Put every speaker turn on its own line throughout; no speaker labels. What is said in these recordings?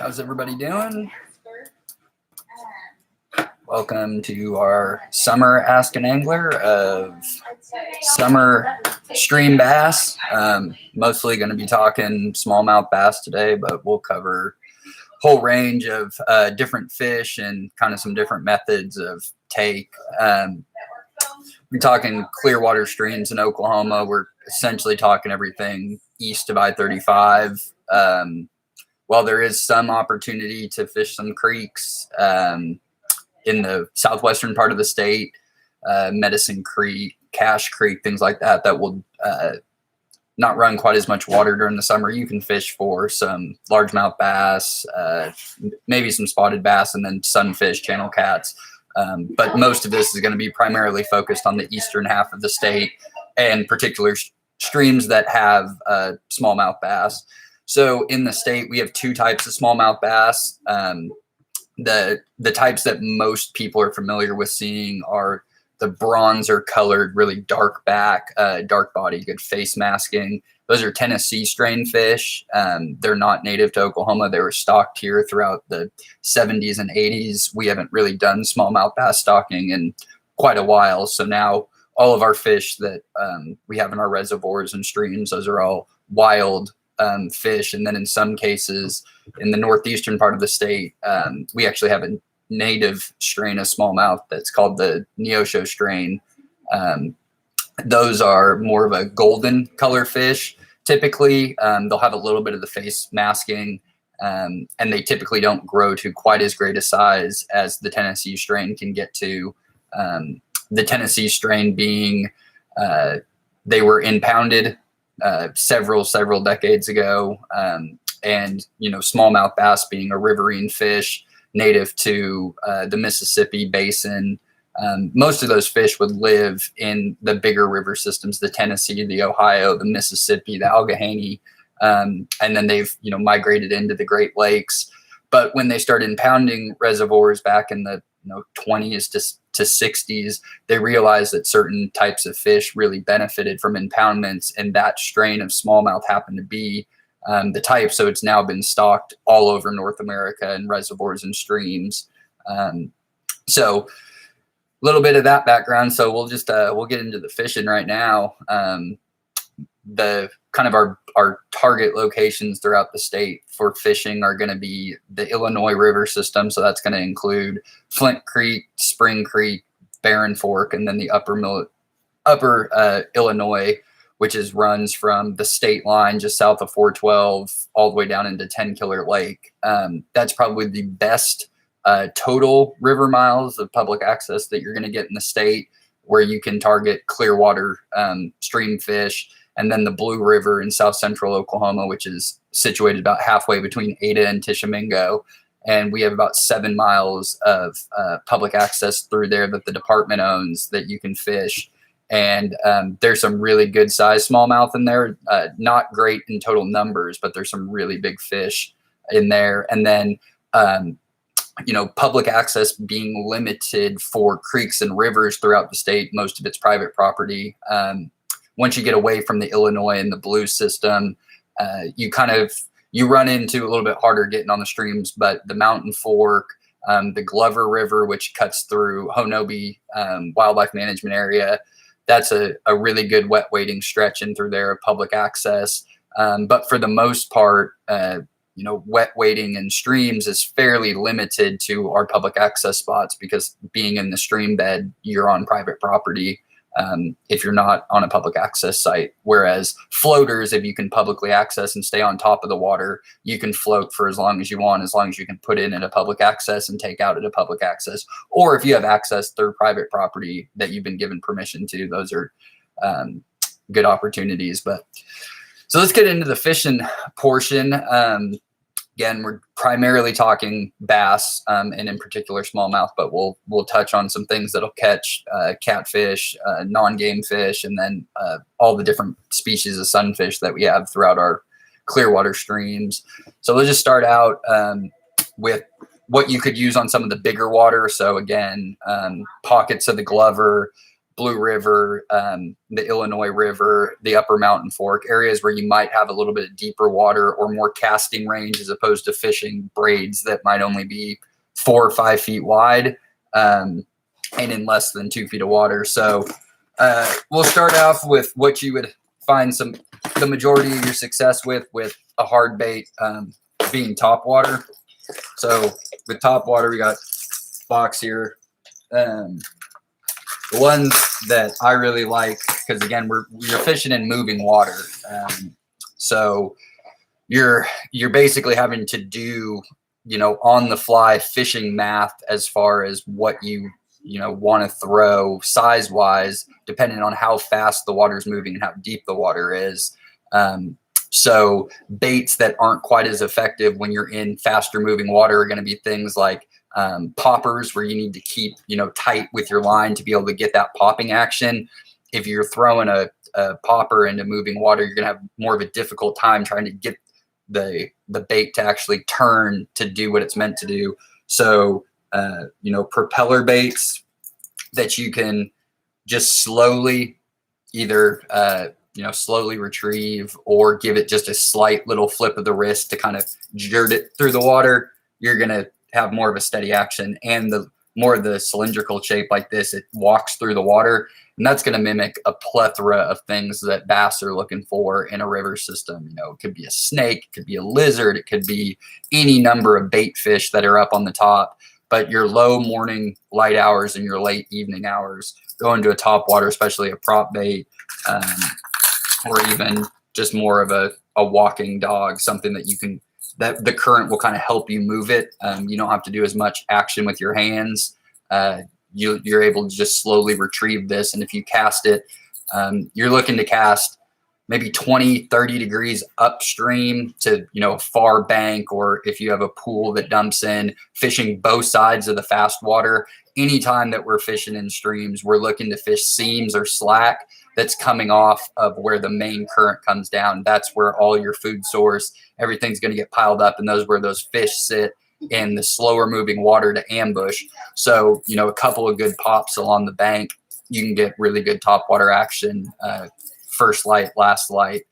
How's everybody doing? Welcome to our summer Ask an Angler of summer stream bass. Mostly going to be talking smallmouth bass today, but we'll cover a whole range of different fish and kind of some different methods of take. We're talking clear water streams in Oklahoma. We're essentially talking everything east of I-35. While there is some opportunity to fish some creeks in the southwestern part of the state, Medicine Creek, Cache Creek, things like that, that will not run quite as much water during the summer. You can fish for some largemouth bass, maybe some spotted bass, and then sunfish, channel cats. But most of this is going to be primarily focused on the eastern half of the state and particular streams that have smallmouth bass. So in the state, we have two types of smallmouth bass. The types that most people are familiar with seeing are the bronzer colored, really dark back, dark body, good face masking. Those are Tennessee strain fish. They're not native to Oklahoma. They were stocked here throughout the 70s and 80s. We haven't really done smallmouth bass stocking in quite a while. So now all of our fish that we have in our reservoirs and streams, those are all wild fish. And then in some cases in the northeastern part of the state, we actually have a native strain of smallmouth that's called the Neosho strain. Those are more of a golden color fish. Typically, they'll have a little bit of the face masking, and they typically don't grow to quite as great a size as the Tennessee strain can get to. The Tennessee strain being, they were impounded several decades ago, and smallmouth bass being a riverine fish native to the Mississippi basin. Most of those fish would live in the bigger river systems, the Tennessee, the Ohio, the Mississippi, the Allegheny, and then they've migrated into the Great Lakes. But when they started impounding reservoirs back in the 20s to 60s, they realized that certain types of fish really benefited from impoundments, and that strain of smallmouth happened to be the type. So it's now been stocked all over North America in reservoirs and streams. So a little bit of that background. So we'll just we'll get into the fishing right now. The kind of our target locations throughout the state for fishing are going to be the Illinois River system. So that's going to include Flint Creek, Spring Creek, Barren Fork, and then the upper Illinois, which runs from the state line just south of 412 all the way down into 10 Killer Lake. That's probably the best total river miles of public access that you're going to get in the state, where you can target clear water stream fish. And then the Blue River in south central Oklahoma, which is situated about halfway between Ada and Tishomingo. And we have about 7 miles of public access through there that the department owns that you can fish. And there's some really good sized smallmouth in there. Not great in total numbers, but there's some really big fish in there. And then, public access being limited for creeks and rivers throughout the state, most of it's private property. Once you get away from the Illinois and the Blue system, you run into a little bit harder getting on the streams. But the Mountain Fork, the Glover River, which cuts through Honobi Wildlife Management Area, that's a really good wet wading stretch in through there of public access. But for the most part, wet wading in streams is fairly limited to our public access spots, because being in the stream bed, you're on private property if you're not on a public access site. Whereas floaters, if you can publicly access and stay on top of the water, you can float for as long as you want, as long as you can put in at a public access and take out at a public access. Or if you have access through private property that you've been given permission to, those are good opportunities. But so let's get into the fishing portion. Again, we're primarily talking bass, and in particular smallmouth, but we'll touch on some things that'll catch catfish, non-game fish, and then all the different species of sunfish that we have throughout our clear water streams. So let's just start out with what you could use on some of the bigger water. So again, pockets of the Glover, Blue River, the Illinois River, the Upper Mountain Fork, areas where you might have a little bit deeper water or more casting range, as opposed to fishing braids that might only be 4 or 5 feet wide, and in less than 2 feet of water. So we'll start off with what you would find the majority of your success with a hard bait, being top water. So with top water, we got box here. The ones that I really like, because again, you're fishing in moving water, so you're basically having to do, on the fly fishing math as far as what you want to throw size wise, depending on how fast the water is moving and how deep the water is. So baits that aren't quite as effective when you're in faster moving water are going to be things like poppers, where you need to keep tight with your line to be able to get that popping action. If you're throwing a popper into moving water, you're going to have more of a difficult time trying to get the bait to actually turn to do what it's meant to do. So propeller baits that you can just slowly either slowly retrieve or give it just a slight little flip of the wrist to kind of jerk it through the water, you're going to have more of a steady action. And the more of the cylindrical shape like this, it walks through the water, and that's going to mimic a plethora of things that bass are looking for in a river system. It could be a snake, it could be a lizard, it could be any number of bait fish that are up on the top. But your low morning light hours and your late evening hours, go into a top water, especially a prop bait, or even just more of a walking dog, something that the current will kind of help you move it. You don't have to do as much action with your hands. You're able to just slowly retrieve this. And if you cast it, you're looking to cast maybe 20, 30 degrees upstream to, a far bank, or if you have a pool that dumps in, fishing both sides of the fast water. Anytime that we're fishing in streams, we're looking to fish seams or slack that's coming off of where the main current comes down. That's where all your food source, everything's going to get piled up, and those where those fish sit in the slower moving water to ambush. So, a couple of good pops along the bank, you can get really good top water action, first light, last light.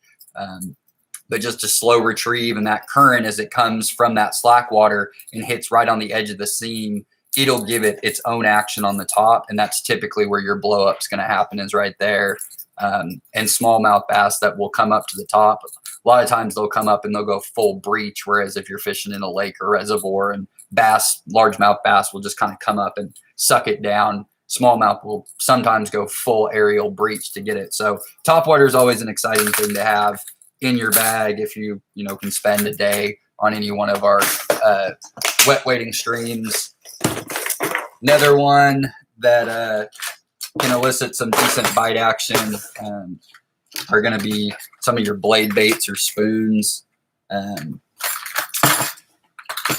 But just a slow retrieve, and that current, as it comes from that slack water and hits right on the edge of the seam, it'll give it its own action on the top. And that's typically where your blow up's going to happen, is right there. And smallmouth bass that will come up to the top, a lot of times they'll come up and they'll go full breach. Whereas if you're fishing in a lake or reservoir, and largemouth bass will just kind of come up and suck it down, smallmouth will sometimes go full aerial breach to get it. So top water is always an exciting thing to have in your bag if you can spend a day on any one of our wet wading streams. Another one that can elicit some decent bite action are going to be some of your blade baits or spoons.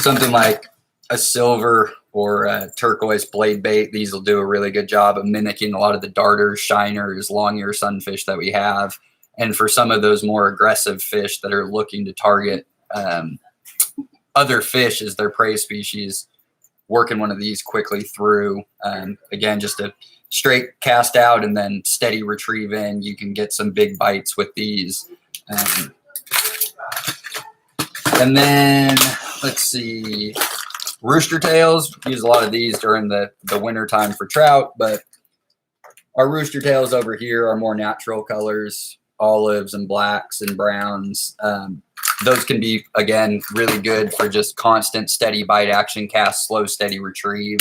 Something like a silver or a turquoise blade bait. These will do a really good job of mimicking a lot of the darters, shiners, long ear sunfish that we have. And for some of those more aggressive fish that are looking to target other fish as their prey species, working one of these quickly through, again, just a straight cast out and then steady retrieve in, you can get some big bites with these. And then let's see, rooster tails. Use a lot of these during the winter time for trout, but our rooster tails over here are more natural colors, olives and blacks and browns. Those can be, again, really good for just constant, steady bite action, cast, slow, steady retrieve.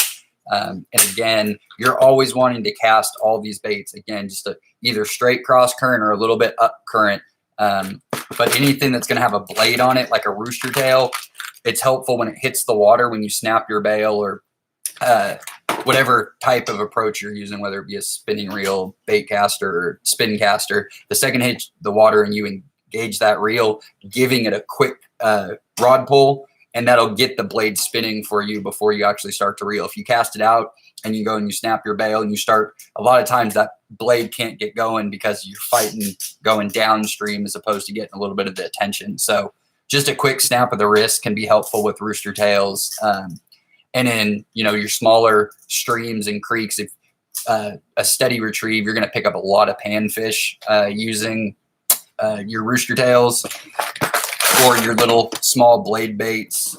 And again, you're always wanting to cast all these baits, again, just either straight cross current or a little bit up current. But anything that's going to have a blade on it, like a rooster tail, it's helpful when it hits the water, when you snap your bail or whatever type of approach you're using, whether it be a spinning reel, bait caster, or spin caster. The second hit the water and you engage that reel, giving it a quick rod pull, and that'll get the blade spinning for you before you actually start to reel. If you cast it out and you go and you snap your bail and you start, a lot of times that blade can't get going because you're fighting going downstream as opposed to getting a little bit of the attention. So just a quick snap of the wrist can be helpful with rooster tails. And in, your smaller streams and creeks, if a steady retrieve, you're going to pick up a lot of panfish using your rooster tails or your little small blade baits.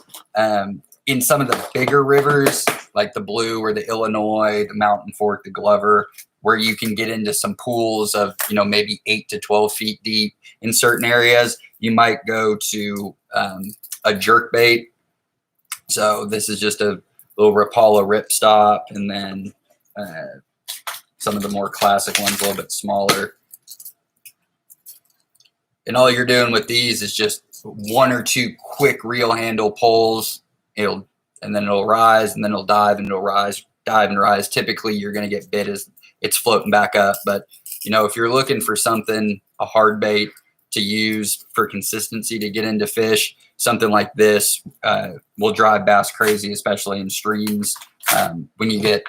In some of the bigger rivers, like the Blue or the Illinois, the Mountain Fork, the Glover, where you can get into some pools of, maybe 8 to 12 feet deep in certain areas, you might go to a jerk bait. So this is just a little Rapala ripstop, and then some of the more classic ones, a little bit smaller. And all you're doing with these is just 1 or 2 quick reel handle pulls. And then it'll rise, and then it'll dive, and it'll rise, dive and rise. Typically, you're going to get bit as it's floating back up. But, if you're looking for something, a hard bait to use for consistency to get into fish, something like this will drive bass crazy, especially in streams. When you get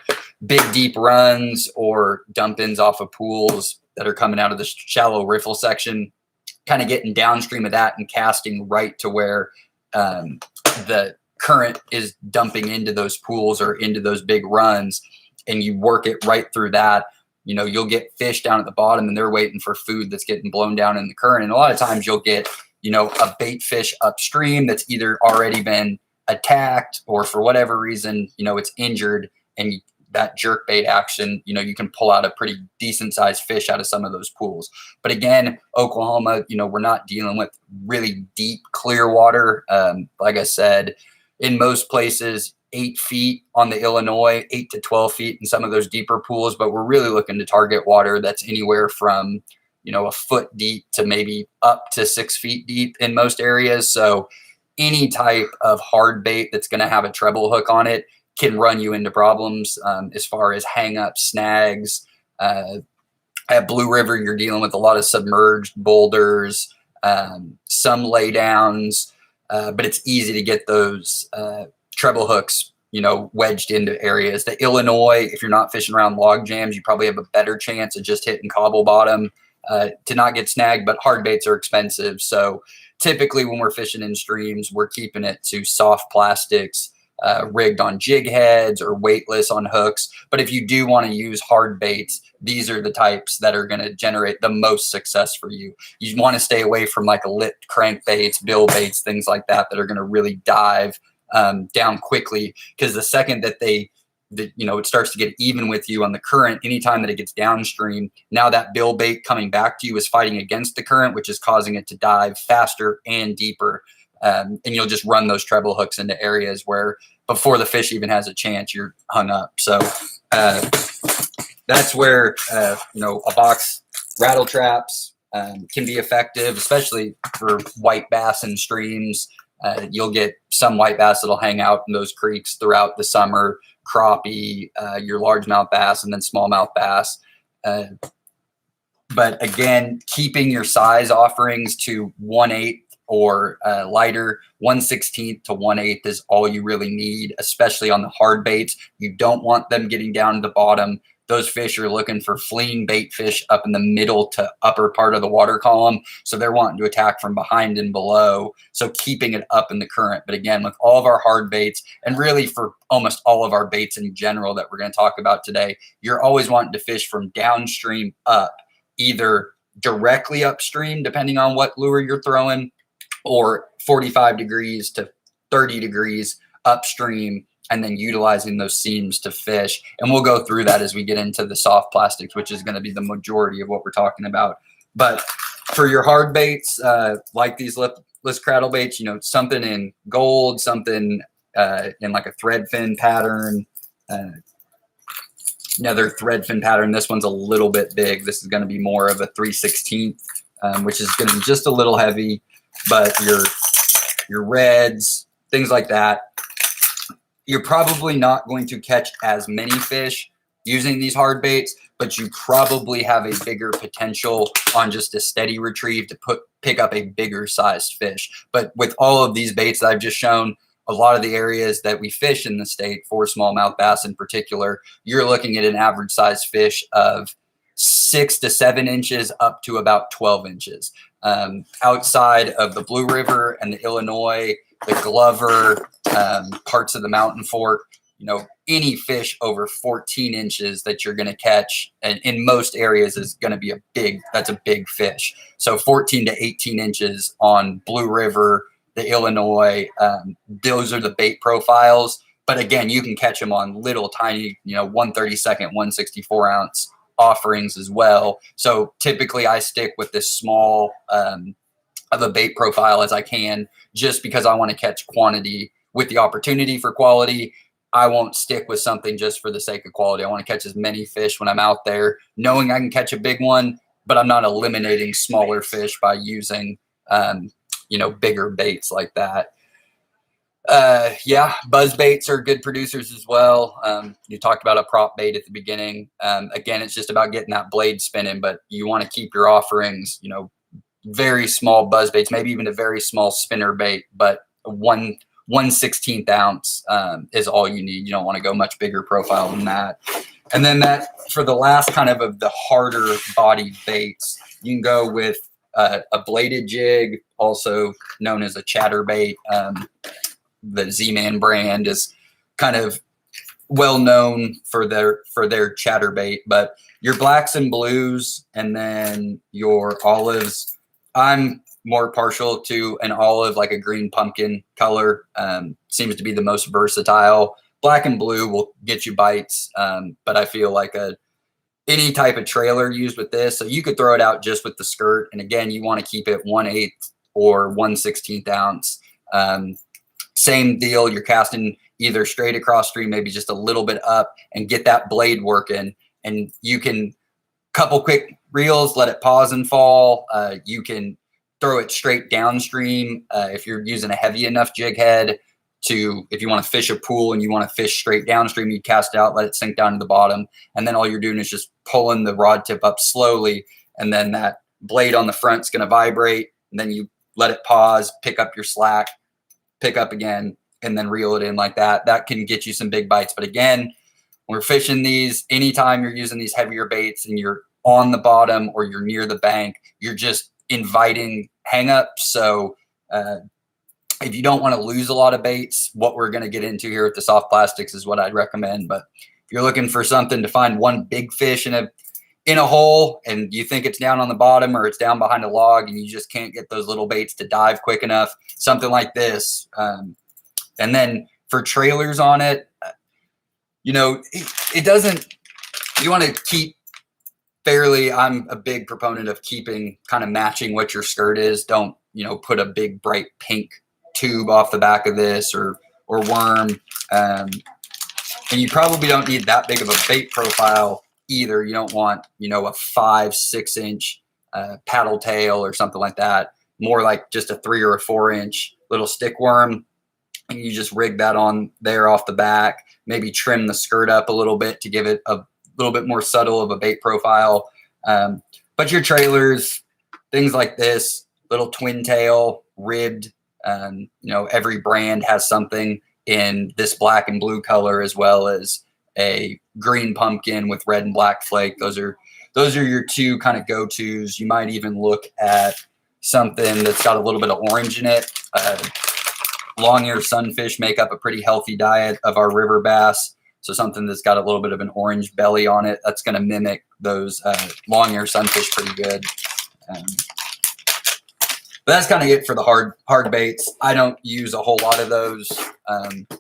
big, deep runs or dump-ins off of pools that are coming out of the shallow riffle section, kind of getting downstream of that and casting right to where the current is dumping into those pools or into those big runs, and you work it right through that, you'll get fish down at the bottom, and they're waiting for food that's getting blown down in the current. And a lot of times you'll get, a bait fish upstream that's either already been attacked or for whatever reason, it's injured, and that jerk bait action, you can pull out a pretty decent sized fish out of some of those pools. But again, Oklahoma, we're not dealing with really deep, clear water. Like I said, in most places, 8 feet on the Illinois, 8 to 12 feet in some of those deeper pools, but we're really looking to target water that's anywhere from, a foot deep to maybe up to 6 feet deep in most areas. So any type of hard bait that's going to have a treble hook on it can run you into problems as far as hang-up snags. At Blue River, you're dealing with a lot of submerged boulders, some laydowns, but it's easy to get those treble hooks, wedged into areas. The Illinois, if you're not fishing around log jams, you probably have a better chance of just hitting cobble bottom to not get snagged, but hard baits are expensive. So typically when we're fishing in streams, we're keeping it to soft plastics, rigged on jig heads or weightless on hooks. But if you do want to use hard baits, these are the types that are going to generate the most success for you. You want to stay away from like a lipped crankbaits, bill baits, things like that are going to really dive down quickly, because the second that it starts to get even with you on the current, anytime that it gets downstream, now that bill bait coming back to you is fighting against the current, which is causing it to dive faster and deeper. And you'll just run those treble hooks into areas where before the fish even has a chance, you're hung up. So that's where, a box rattle traps can be effective, especially for white bass in streams. You'll get some white bass that'll hang out in those creeks throughout the summer, crappie, your largemouth bass, and then smallmouth bass. But again, keeping your size offerings to 1/8 or lighter, 1/16 to 1/8 is all you really need, especially on the hard baits. You don't want them getting down to the bottom. Those fish are looking for fleeing bait fish up in the middle to upper part of the water column. So they're wanting to attack from behind and below. So keeping it up in the current. But again, with all of our hard baits, and really for almost all of our baits in general that we're going to talk about today, you're always wanting to fish from downstream up, either directly upstream, depending on what lure you're throwing, or 45 degrees to 30 degrees upstream, and then utilizing those seams to fish. And we'll go through that as we get into the soft plastics, which is going to be the majority of what we're talking about. But for your hard baits, like these lipless cradle baits, something in gold, something in like a thread fin pattern, another thread fin pattern. This one's a little bit big. This is going to be more of a 3/16, which is going to be just a little heavy. But your reds, things like that, you're probably not going to catch as many fish using these hard baits, but you probably have a bigger potential on just a steady retrieve to pick up a bigger sized fish. But with all of these baits that I've just shown, a lot of the areas that we fish in the state for smallmouth bass in particular, you're looking at an average size fish of 6 to 7 inches up to about 12 inches. Outside of the Blue River and the Illinois, the Glover, parts of the Mountain Fork, any fish over 14 inches that you're going to catch, and in most areas is going to be that's a big fish. So 14 to 18 inches on Blue River, the Illinois, those are the bait profiles. But again, you can catch them on little tiny, 1/32, 1/64 ounce offerings as well. So typically I stick with this small of a bait profile as I can, just because I want to catch quantity with the opportunity for quality. I won't stick with something just for the sake of quality. I want to catch as many fish when I'm out there, knowing I can catch a big one, but I'm not eliminating smaller fish by using, bigger baits like that. Buzz baits are good producers as well. You talked about a prop bait at the beginning. Again, it's just about getting that blade spinning, but you want to keep your offerings, very small buzz baits, maybe even a very small spinner bait, but 1/16 ounce is all you need. You don't want to go much bigger profile than that. And then that for the last kind of the harder body baits, you can go with a bladed jig, also known as a chatterbait. The Z-Man brand is kind of well known for their chatterbait, but your blacks and blues and then your olives, I'm more partial to an olive, like a green pumpkin color. Seems to be the most versatile. Black and blue will get you bites, but I feel like any type of trailer used with this, so you could throw it out just with the skirt. And again, you want to keep it 1/8 or 1/16 ounce. Same deal. You're casting either straight across stream, maybe just a little bit up, and get that blade working. And you can couple quick reels, let it pause and fall. You can throw it straight downstream if you're using a heavy enough jig head. If you want to fish a pool and you want to fish straight downstream, you cast it out, let it sink down to the bottom, and then all you're doing is just pulling the rod tip up slowly, and then that blade on the front is going to vibrate, and then you let it pause, pick up your slack, pick up again, and then reel it in like that. That can get you some big bites. But again, when we're fishing these, anytime you're using these heavier baits and you're on the bottom or you're near the bank, you're just inviting hangups. So if you don't want to lose a lot of baits, what we're going to get into here with the soft plastics is what I'd recommend. But if you're looking for something to find one big fish in a hole and you think it's down on the bottom or it's down behind a log and you just can't get those little baits to dive quick enough, something like this. And then for trailers on it, it doesn't, you want to keep fairly, I'm a big proponent of keeping kind of matching what your skirt is. Don't, put a big bright pink tube off the back of this or worm. And you probably don't need that big of a bait profile either. You don't want, a 5-6 inch paddle tail or something like that. More like just a 3 or a 4 inch little stick worm. And you just rig that on there off the back, maybe trim the skirt up a little bit to give it a little bit more subtle of a bait profile. But your trailers, things like this, little twin tail, ribbed, every brand has something in this black and blue color, as well as a green pumpkin with red and black flake. Those are your two kind of go-tos. You might even look at something that's got a little bit of orange in it. Long-eared sunfish make up a pretty healthy diet of our river bass. So something that's got a little bit of an orange belly on it, that's going to mimic those long-eared sunfish pretty good. But that's kind of it for the hard baits. I don't use a whole lot of those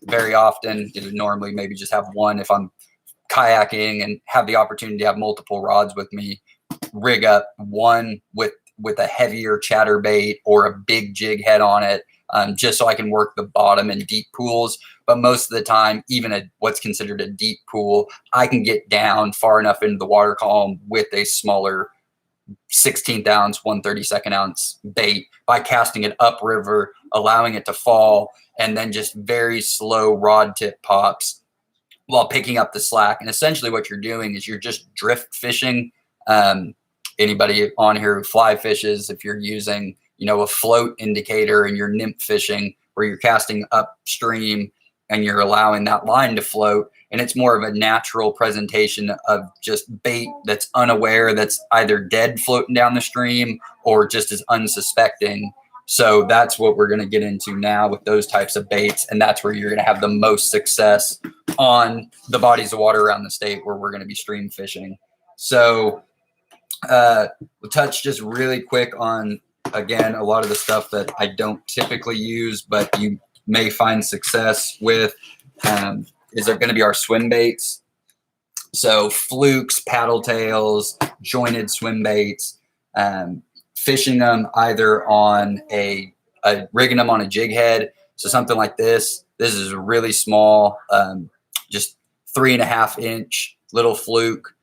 very often. Normally maybe just have one if I'm kayaking and have the opportunity to have multiple rods with me. Rig up one with a heavier chatterbait or a big jig head on it, just so I can work the bottom in deep pools. But most of the time, even what's considered a deep pool, I can get down far enough into the water column with a smaller 16th ounce, 1/32 ounce bait by casting it upriver, allowing it to fall, and then just very slow rod tip pops while picking up the slack. And essentially what you're doing is you're just drift fishing. Anybody on here who fly fishes, if you're using, a float indicator and you're nymph fishing where you're casting upstream and you're allowing that line to float, and it's more of a natural presentation of just bait that's unaware, that's either dead floating down the stream or just is unsuspecting. So that's what we're going to get into now with those types of baits, and that's where you're going to have the most success on the bodies of water around the state where we're going to be stream fishing. So we'll touch just really quick on, again, a lot of the stuff that I don't typically use, but you may find success with, is going to be our swim baits. So flukes, paddle tails, jointed swim baits, fishing them either on rigging them on a jig head. So something like this. This is a really small, just 3.5 inch little fluke.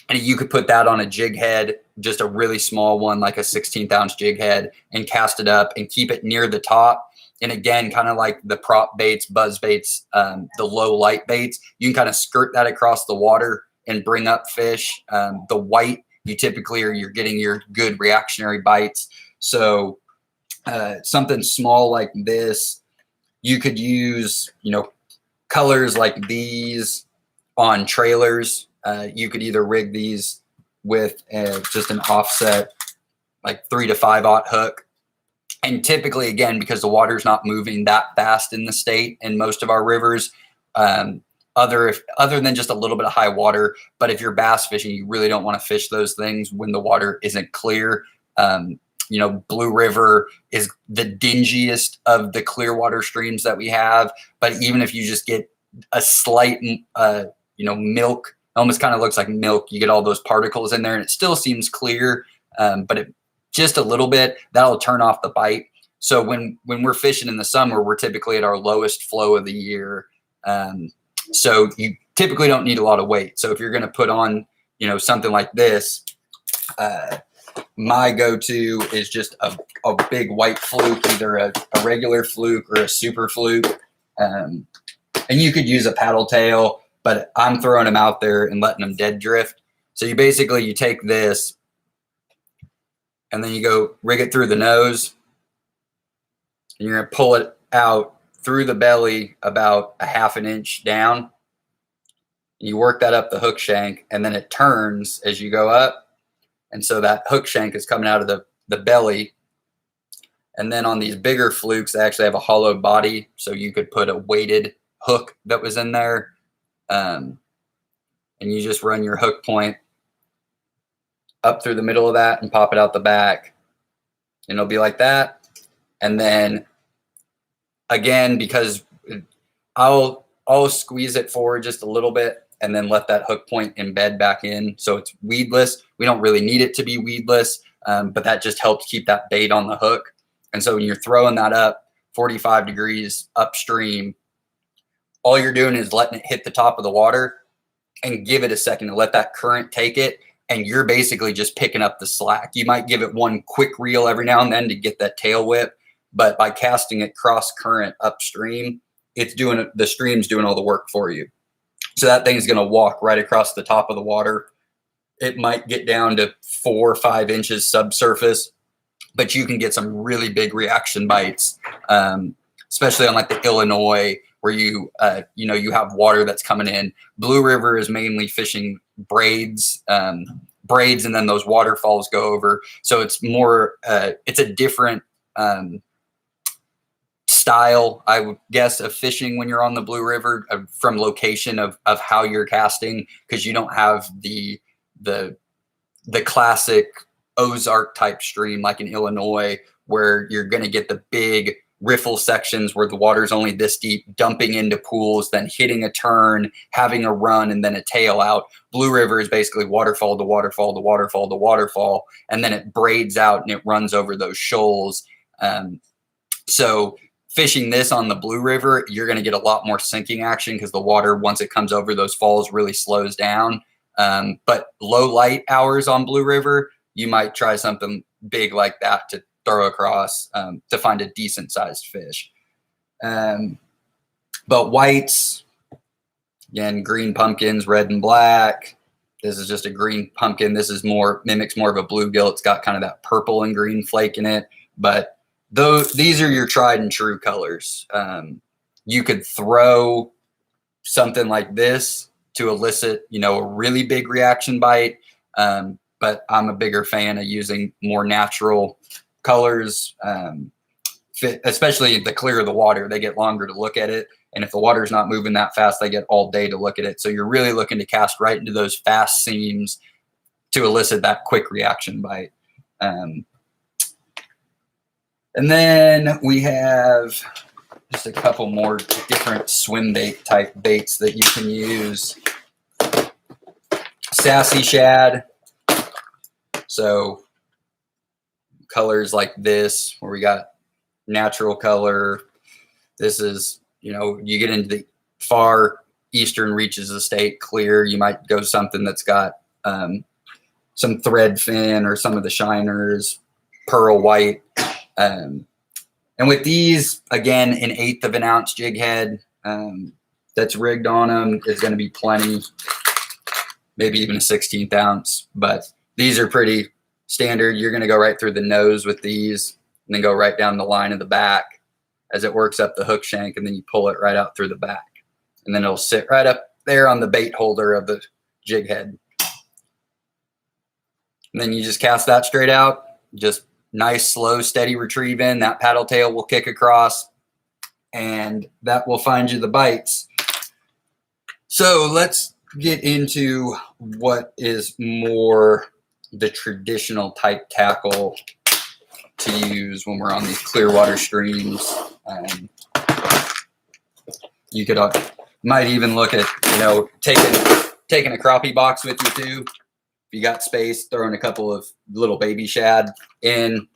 And you could put that on a jig head, just a really small one, like a 16th ounce jig head, and cast it up and keep it near the top. And again, kind of like the prop baits, buzz baits, the low light baits, you can kind of skirt that across the water and bring up fish. The white, you're getting your good reactionary bites. So something small like this, you could use, colors like these on trailers. You could either rig these with just an offset, like 3 to 5/0 hook. And typically, again, because the water's not moving that fast in the state in most of our rivers, other than just a little bit of high water, but if you're bass fishing, you really don't want to fish those things when the water isn't clear. Blue River is the dingiest of the clear water streams that we have. But even if you just get a slight, milk, almost kind of looks like milk, you get all those particles in there and it still seems clear, but just a little bit, that'll turn off the bite. So when we're fishing in the summer, we're typically at our lowest flow of the year. So you typically don't need a lot of weight. So if you're going to put on, something like this, my go-to is just a big white fluke, either a regular fluke or a super fluke. And you could use a paddle tail, but I'm throwing them out there and letting them dead drift. So you take this and then you go rig it through the nose, and you're going to pull it out through the belly about 1/2 inch down. You work that up the hook shank, and then it turns as you go up. And so that hook shank is coming out of the belly. And then on these bigger flukes, they actually have a hollow body. So you could put a weighted hook that was in there. And you just run your hook point up through the middle of that and pop it out the back. And it'll be like that. And then again, because I'll squeeze it forward just a little bit and then let that hook point embed back in. So it's weedless. We don't really need it to be weedless, but that just helps keep that bait on the hook. And so when you're throwing that up 45 degrees upstream, all you're doing is letting it hit the top of the water and give it a second to let that current take it. And you're basically just picking up the slack. You might give it one quick reel every now and then to get that tail whip, but by casting it cross current upstream, the stream's doing all the work for you. So that thing's going to walk right across the top of the water. It might get down to 4 or 5 inches subsurface, but you can get some really big reaction bites, especially on like the Illinois, where you have water that's coming in. Blue River is mainly fishing braids, and then those waterfalls go over. So it's more, it's a different style, I would guess, of fishing when you're on the Blue River, from location of how you're casting, because you don't have the classic Ozark type stream like in Illinois, where you're going to get the big riffle sections where the water's only this deep, dumping into pools, then hitting a turn, having a run, and then a tail out. Blue River is basically waterfall to waterfall to waterfall to waterfall, and then it braids out and it runs over those shoals. So fishing this on the Blue River, you're going to get a lot more sinking action because the water, once it comes over those falls, really slows down. But low light hours on Blue River, you might try something big like that to throw across to find a decent sized fish. But whites, again, green pumpkins, red and black. This is just a green pumpkin. This is mimics more of a bluegill. It's got kind of that purple and green flake in it. But these are your tried and true colors. You could throw something like this to elicit, a really big reaction bite. But I'm a bigger fan of using more natural colors. especially the clearer the water, they get longer to look at it. And if the water's not moving that fast, they get all day to look at it. So you're really looking to cast right into those fast seams to elicit that quick reaction bite. And then we have just a couple more different swim bait type baits that you can use. Sassy Shad. So colors like this, where we got natural color. This is, you know, you get into the far eastern reaches of the state, clear. You might go something that's got some thread fin or some of the shiners, pearl white. And with these, again, an 1/8 of an ounce jig head that's rigged on them is going to be plenty, maybe even a 1/16 ounce. But these are pretty standard. You're going to go right through the nose with these and then go right down the line of the back as it works up the hook shank, and then you pull it right out through the back. And then it'll sit right up there on the bait holder of the jig head. And then you just cast that straight out, just nice, slow, steady retrieve in. That paddle tail will kick across, and that will find you the bites. So let's get into what is more the traditional type tackle to use when we're on these clear water streams. You could might even look at, you know, taking a crappie box with you too. If you got space, throwing a couple of little baby shad in,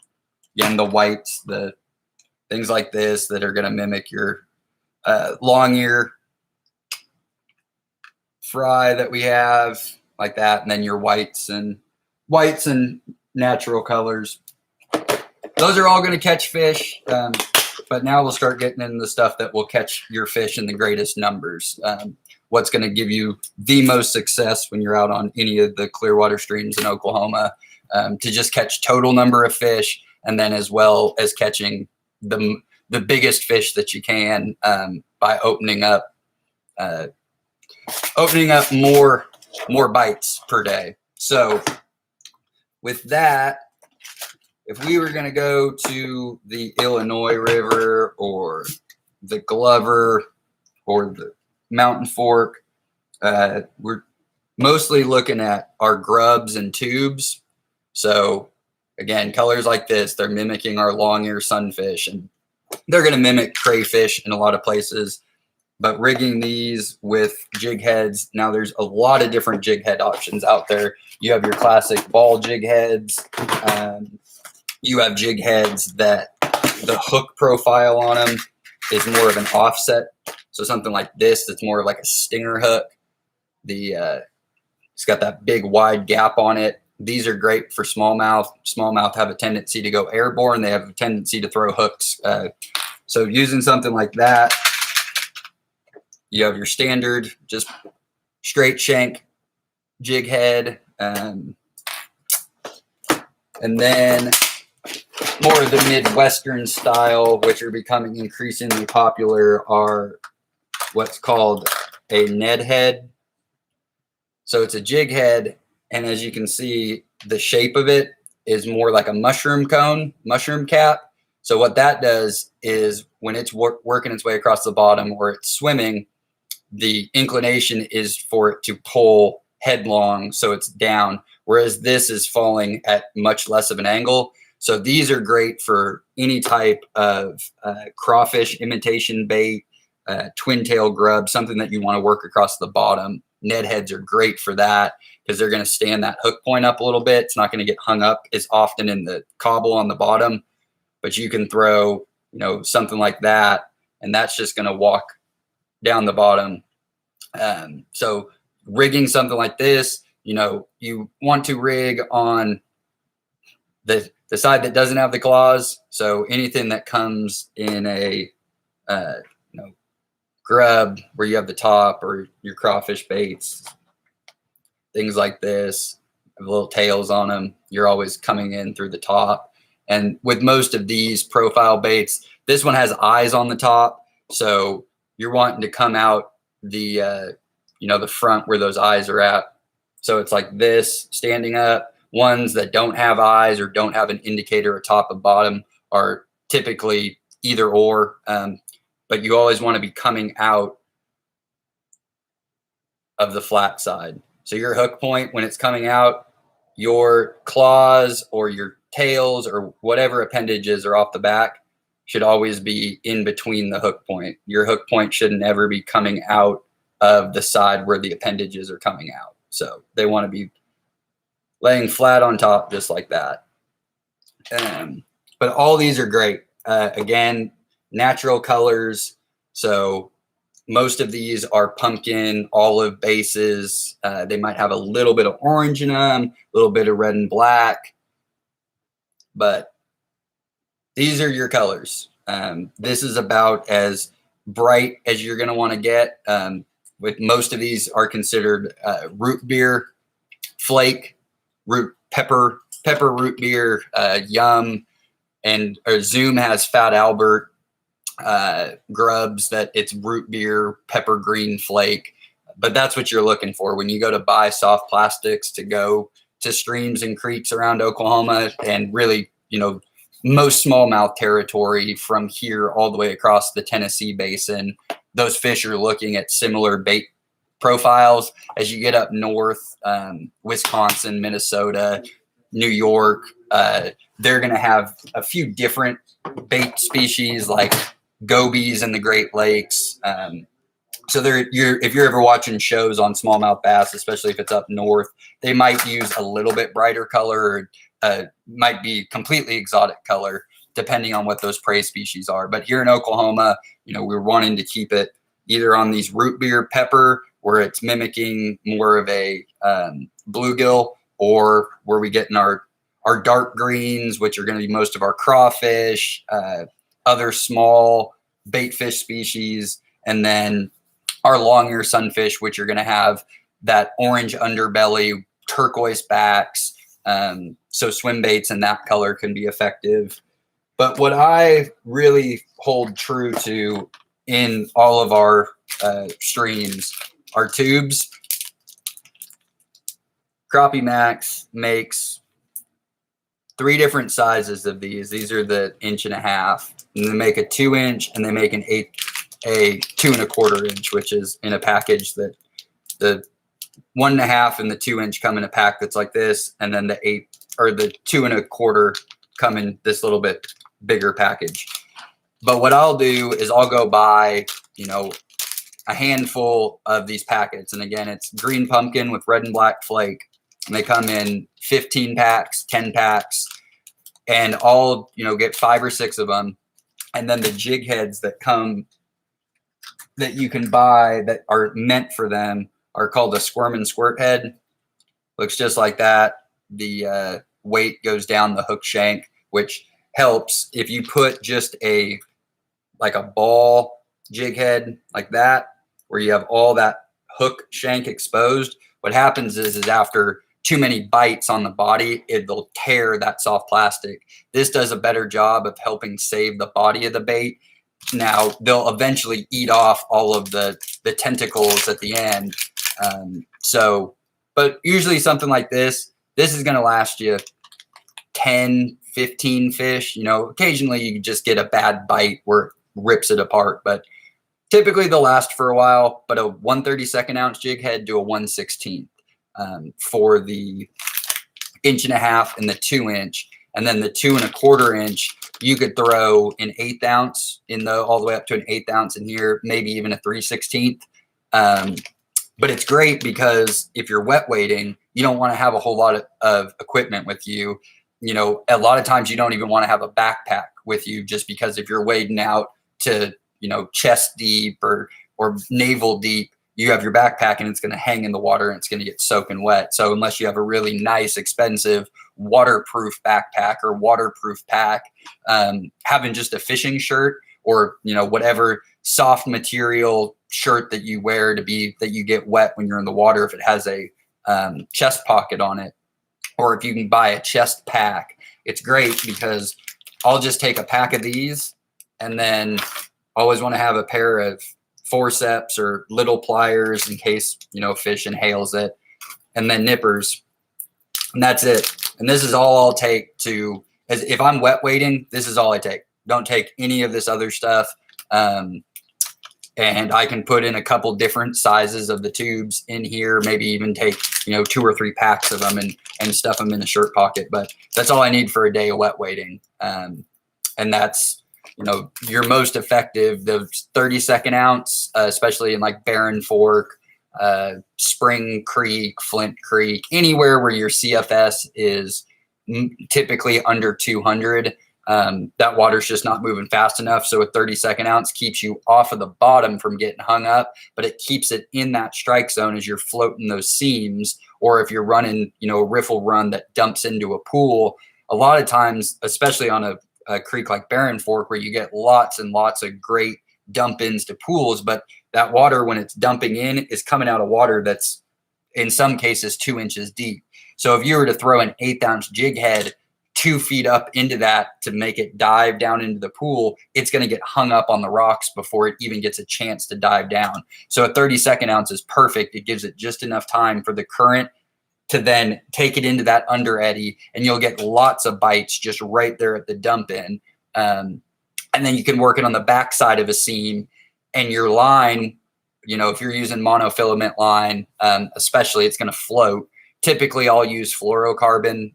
again, the whites, the things like this that are going to mimic your long ear fry that we have, like that, and then your whites and natural colors. Those are all going to catch fish, but now we'll start getting into the stuff that will catch your fish in the greatest numbers. What's going to give you the most success when you're out on any of the clear water streams in Oklahoma, to just catch total number of fish, and then as well as catching the biggest fish that you can by opening up more bites per day. So with that, if we were going to go to the Illinois River or the Glover or the Mountain Fork, we're mostly looking at our grubs and tubes. So again, colors like this, they're mimicking our long ear sunfish, and they're going to mimic crayfish in a lot of places. But rigging these with jig heads, now there's a lot of different jig head options out there. You have your classic ball jig heads. You have jig heads that the hook profile on them is more of an offset. So something like this, that's more like a stinger hook. It's got that big wide gap on it. These are great for smallmouth. Smallmouth have a tendency to go airborne. They have a tendency to throw hooks. So using something like that, you have your standard, just straight shank jig head. And then more of the Midwestern style, which are becoming increasingly popular, are what's called a Ned head. So it's a jig head, and as you can see, the shape of it is more like a mushroom cone, mushroom cap. So what that does is when it's working its way across the bottom or it's swimming, the inclination is for it to pull headlong, so it's down, whereas this is falling at much less of an angle. So these are great for any type of crawfish imitation bait, twin tail grub, something that you want to work across the bottom. Ned heads are great for that because they're going to stand that hook point up a little bit. It's not going to get hung up as often in the cobble on the bottom, but you can throw, you know, something like that, and that's just going to walk down the bottom. So rigging something like this, you know, you want to rig on the side that doesn't have the claws. So anything that comes in a grub where you have the top, or your crawfish baits, things like this, have little tails on them, you're always coming in through the top. And with most of these profile baits, this one has eyes on the top, so you're wanting to come out the the front where those eyes are at. So it's like this standing up. Ones that don't have eyes or don't have an indicator at top and bottom are typically either or, but you always want to be coming out of the flat side. So your hook point, when it's coming out, your claws or your tails or whatever appendages are off the back should always be in between the hook point. Your hook point should never be coming out of the side where the appendages are coming out. So they want to be laying flat on top just like that. But all these are great. Again, natural colors. So most of these are pumpkin, olive bases. They might have a little bit of orange in them, a little bit of red and black. But these are your colors. This is about as bright as you're going to want to get. With most of these are considered root beer, flake, root pepper root beer, yum, and Zoom has Fat Albert, Grubs that it's root beer, pepper green flake. But that's what you're looking for when you go to buy soft plastics to go to streams and creeks around Oklahoma, and really, most smallmouth territory from here all the way across the Tennessee basin. Those fish are looking at similar bait profiles. As you get up north, Wisconsin, Minnesota, New York, they're going to have a few different bait species like gobies in the Great Lakes. So if you're ever watching shows on smallmouth bass, especially if it's up north, they might use a little bit brighter color, or might be completely exotic color, depending on what those prey species are. But here in Oklahoma, we're wanting to keep it either on these root beer pepper, where it's mimicking more of a bluegill, or where we get in our dark greens, which are going to be most of our crawfish, other small bait fish species, and then our long-ear sunfish, which are going to have that orange underbelly, turquoise backs. So swim baits in that color can be effective. But what I really hold true to in all of our streams are tubes. Crappie Max makes 3 different sizes of these. These are the 1.5 inch, and they make a 2-inch, and they make a 2 1/4 inch, which is in a package that the 1.5 and the 2-inch come in a pack that's like this, and then the 2 1/4 come in this little bit bigger package. But what I'll do is I'll go buy, a handful of these packets, and again, it's green pumpkin with red and black flake, and they come in 15 packs, 10 packs, and I'll get 5 or 6 of them, and then the jig heads that you can buy that are meant for them are called a squirm and squirt head. Looks just like that. The weight goes down the hook shank, which helps if you put just like a ball jig head like that, where you have all that hook shank exposed. What happens is after too many bites on the body, it'll tear that soft plastic. This does a better job of helping save the body of the bait. Now, they'll eventually eat off all of the tentacles at the end. But usually something like this is going to last you 10, 15 fish. Occasionally you just get a bad bite where it rips it apart, but typically they'll last for a while. But a 1/32 ounce jig head to a 1/16 for the 1.5 inch and the 2-inch, and then the 2 1/4 inch, you could throw an 1/8 ounce all the way up to an 1/8 ounce in here, maybe even a 3/16. But it's great because if you're wet wading, you don't want to have a whole lot of equipment with you. A lot of times you don't even want to have a backpack with you, just because if you're wading out to, chest deep or navel deep, you have your backpack and it's going to hang in the water and it's going to get soaking wet. So unless you have a really nice, expensive waterproof backpack or waterproof pack, having just a fishing shirt or, whatever soft material shirt that you wear that you get wet when you're in the water, if it has a chest pocket on it, or if you can buy a chest pack, it's great because I'll just take a pack of these, and then always want to have a pair of forceps or little pliers in case, fish inhales it, and then nippers, and that's it. And this is all I'll take if I'm wet wading, this is all I take. Don't take any of this other stuff. And I can put in a couple different sizes of the tubes in here, maybe even take, 2 or 3 packs of them and stuff them in the shirt pocket. But that's all I need for a day of wet wading. And that's, your most effective, the 32nd ounce, especially in like Barren Fork, Spring Creek, Flint Creek, anywhere where your CFS is typically under 200. That water's just not moving fast enough. So a 32nd ounce keeps you off of the bottom from getting hung up, but it keeps it in that strike zone as you're floating those seams. Or if you're running, a riffle run that dumps into a pool, a lot of times, especially on a creek like Barren Fork, where you get lots and lots of great dump ins to pools, but that water, when it's dumping in, is coming out of water that's in some cases 2 inches deep. So if you were to throw an 1/8 ounce jig head 2 feet up into that to make it dive down into the pool, it's going to get hung up on the rocks before it even gets a chance to dive down. So a 32nd ounce is perfect. It gives it just enough time for the current to then take it into that under eddy, and you'll get lots of bites just right there at the dump in. And then you can work it on the back side of a seam, and your line, if you're using monofilament line, especially, it's going to float. Typically I'll use fluorocarbon,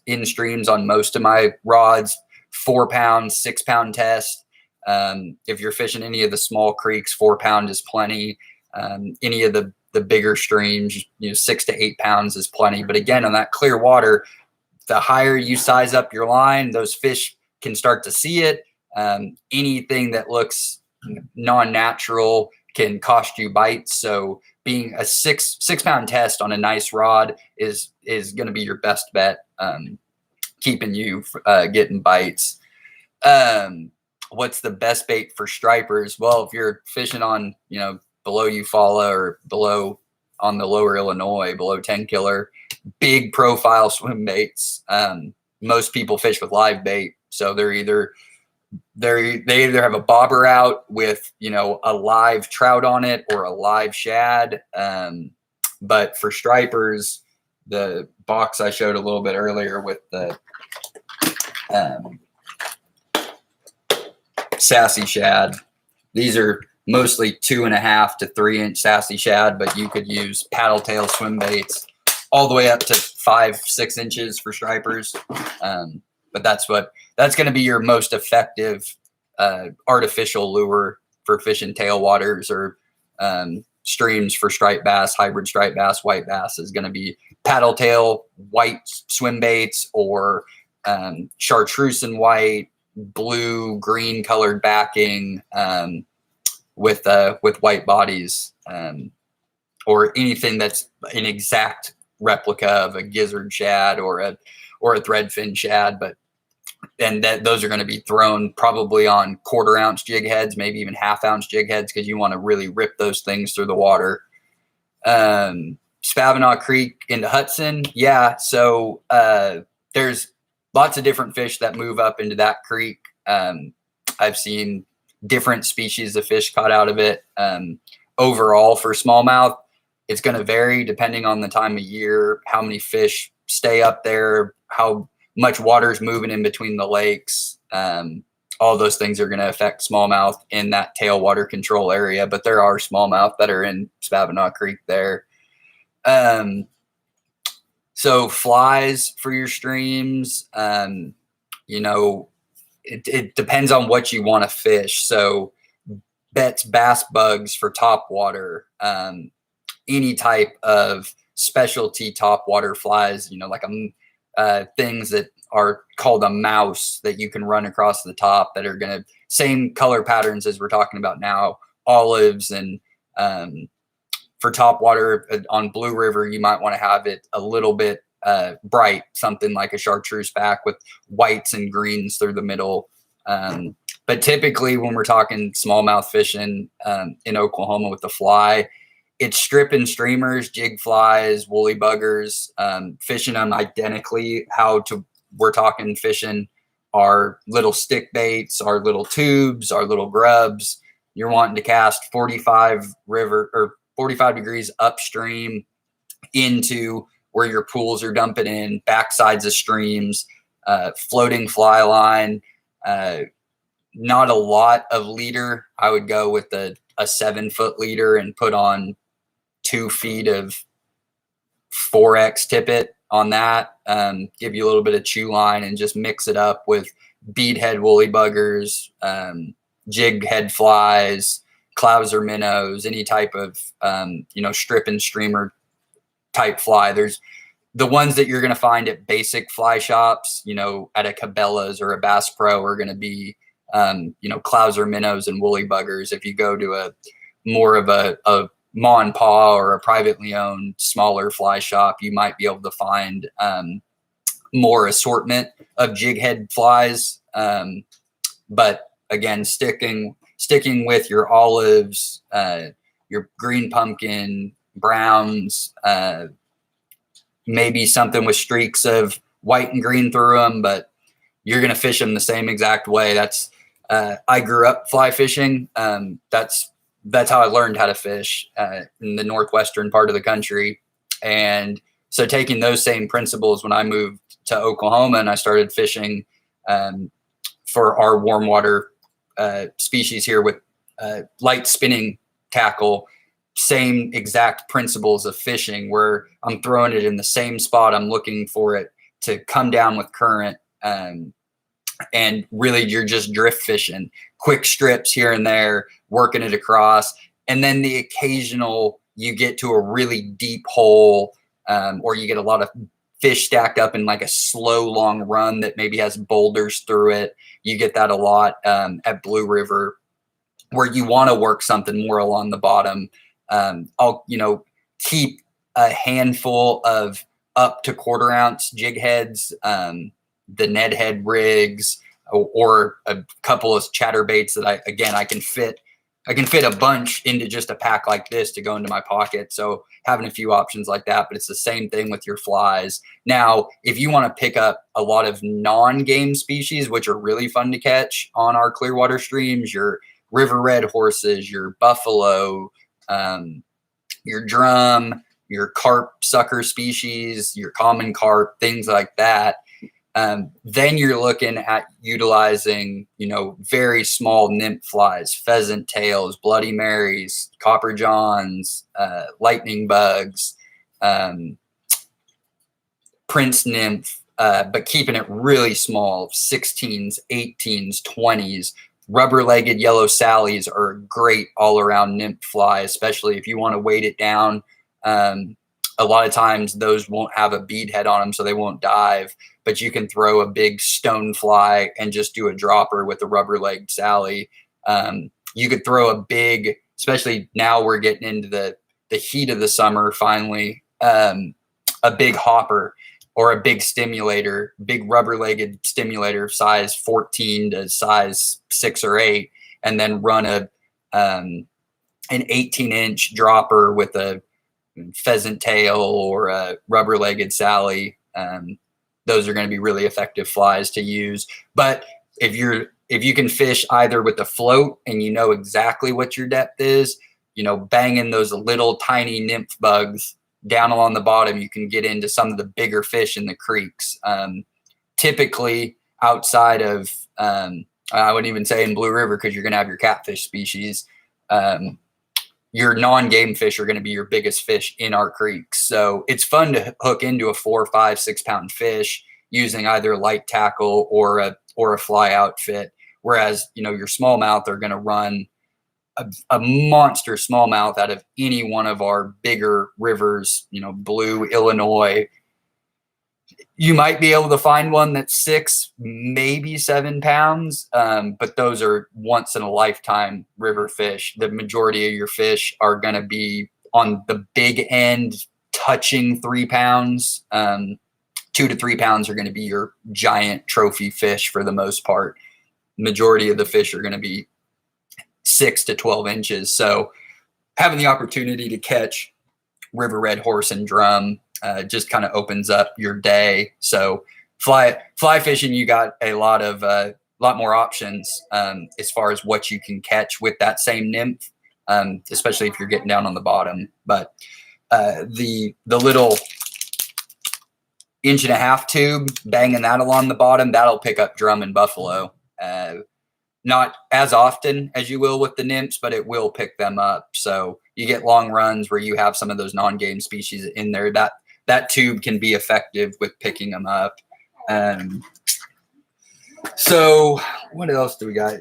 in streams on most of my rods, 4 pound, 6 pound test. If you're fishing any of the small creeks, 4 pound is plenty. Any of the bigger streams, 6 to 8 pounds is plenty. But again, on that clear water, the higher you size up your line, those fish can start to see it. Anything that looks non-natural can cost you bites. So being a 6 pound test on a nice rod is going to be your best bet, keeping you getting bites. What's the best bait for stripers? Well, if you're fishing on, below Eufaula or below on the lower Illinois, below 10 killer, big profile swim baits. Most people fish with live bait. So they either have a bobber out with, a live trout on it or a live shad. But for stripers, the box I showed a little bit earlier with the Sassy Shad, these are mostly 2.5 to 3 inch Sassy Shad, but you could use paddle tail swim baits all the way up to 5-6 inches for stripers. But that's going to be your most effective artificial lure for fishing tailwaters or streams for striped bass, hybrid striped bass, white bass is going to be paddle tail white swim baits, or chartreuse and white, blue, green colored backing with white bodies, or anything that's an exact replica of a gizzard shad or a threadfin shad. But those are going to be thrown probably on 1/4 ounce jig heads, maybe even 1/2 ounce jig heads, because you want to really rip those things through the water. Spavinaw Creek into Hudson. Yeah. So there's lots of different fish that move up into that creek. I've seen different species of fish caught out of it. Overall for smallmouth, it's going to vary depending on the time of year, how many fish stay up there, how much water is moving in between the lakes. All those things are going to affect smallmouth in that tailwater control area, but there are smallmouth that are in Spavinaw Creek there. So flies for your streams, it depends on what you want to fish. So bets, bass bugs for top water, any type of specialty top water flies, like things that are called a mouse that you can run across the top that are going to same color patterns as we're talking about now, olives. And for top water on Blue River, you might want to have it a little bit bright, something like a chartreuse back with whites and greens through the middle. But typically when we're talking smallmouth fishing in Oklahoma with the fly, it's stripping streamers, jig flies, woolly buggers, fishing them identically. We're talking fishing our little stick baits, our little tubes, our little grubs. You're wanting to cast 45 degrees upstream into where your pools are dumping in, backsides of streams, floating fly line. Not a lot of leader. I would go with a 7-foot leader and put on 2 feet of 4X tippet on that. Give you a little bit of chew line and just mix it up with bead head woolly buggers, jig head flies, clouser minnows, any type of strip and streamer type fly. There's the ones that you're going to find at basic fly shops, at a Cabela's or a Bass Pro are going to be clouser minnows and woolly buggers. If you go to a more of a ma and pa or a privately owned smaller fly shop, you might be able to find more assortment of jig head flies. But again, sticking with your olives, your green pumpkin, browns, maybe something with streaks of white and green through them, but you're going to fish them the same exact way. That's I grew up fly fishing. That's how I learned how to fish in the northwestern part of the country. And so taking those same principles when I moved to Oklahoma and I started fishing for our warm water species here with light spinning tackle, same exact principles of fishing where I'm throwing it in the same spot. I'm looking for it to come down with current. And really you're just drift fishing, quick strips here and there, working it across. And then the occasional, you get to a really deep hole, or you get a lot of fish stacked up in like a slow, long run that maybe has boulders through it. You get that a lot at Blue River, where you want to work something more along the bottom. I'll, keep a handful of up to 1/4 ounce jig heads, the Ned head rigs, or a couple of chatterbaits that I can fit a bunch into just a pack like this to go into my pocket. So having a few options like that, but it's the same thing with your flies. Now, if you want to pick up a lot of non-game species, which are really fun to catch on our Clearwater streams, your river red horses, your buffalo, your drum, your carp sucker species, your common carp, things like that. Then you're looking at utilizing, very small nymph flies, pheasant tails, Bloody Marys, copper johns, lightning bugs, prince nymph, but keeping it really small, 16s, 18s, 20s. Rubber-legged yellow sallies are a great all-around nymph fly, especially if you want to weight it down. A lot of times those won't have a bead head on them, so they won't dive, but you can throw a big stone fly and just do a dropper with a rubber-legged sally. You could throw a big, especially now we're getting into the heat of the summer finally, a big hopper or a big stimulator, big rubber-legged stimulator size 14 to size 6 or 8, and then run an 18-inch dropper with a pheasant tail or a rubber-legged sally. Those are going to be really effective flies to use. But if you can fish either with the float and you know exactly what your depth is, banging those little tiny nymph bugs down along the bottom, you can get into some of the bigger fish in the creeks. Typically outside of, I wouldn't even say in Blue River, because you're going to have your catfish species. Your non-game fish are going to be your biggest fish in our creeks. So it's fun to hook into a 4, 5, 6 pound fish using either light tackle or a fly outfit. Whereas, your smallmouth are going to run a monster smallmouth out of any one of our bigger rivers, Blue, Illinois. You might be able to find one that's 6, maybe 7 pounds, but those are once in a lifetime river fish. The majority of your fish are going to be on the big end, touching 3 pounds. 2 to 3 pounds are going to be your giant trophy fish for the most part. Majority of the fish are going to be 6 to 12 inches. So having the opportunity to catch river red horse and drum just kind of opens up your day. So fly fishing, you got a lot more options as far as what you can catch with that same nymph, especially if you're getting down on the bottom. But the little 1.5 inch tube, banging that along the bottom, that'll pick up drum and buffalo. Not as often as you will with the nymphs, but it will pick them up. So you get long runs where you have some of those non-game species in there. That tube can be effective with picking them up. So what else do we got?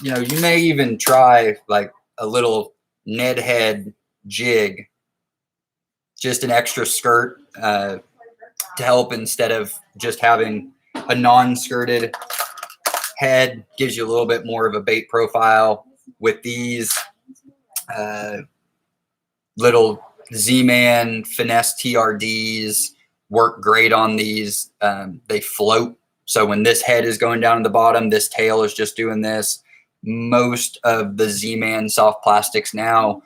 You know, you may even try like a little Ned head jig, just an extra skirt to help instead of just having a non-skirted head. Gives you a little bit more of a bait profile. With these little Z-Man finesse TRDs work great on these. They float. So when this head is going down to the bottom, this tail is just doing this. Most of the Z-Man soft plastics now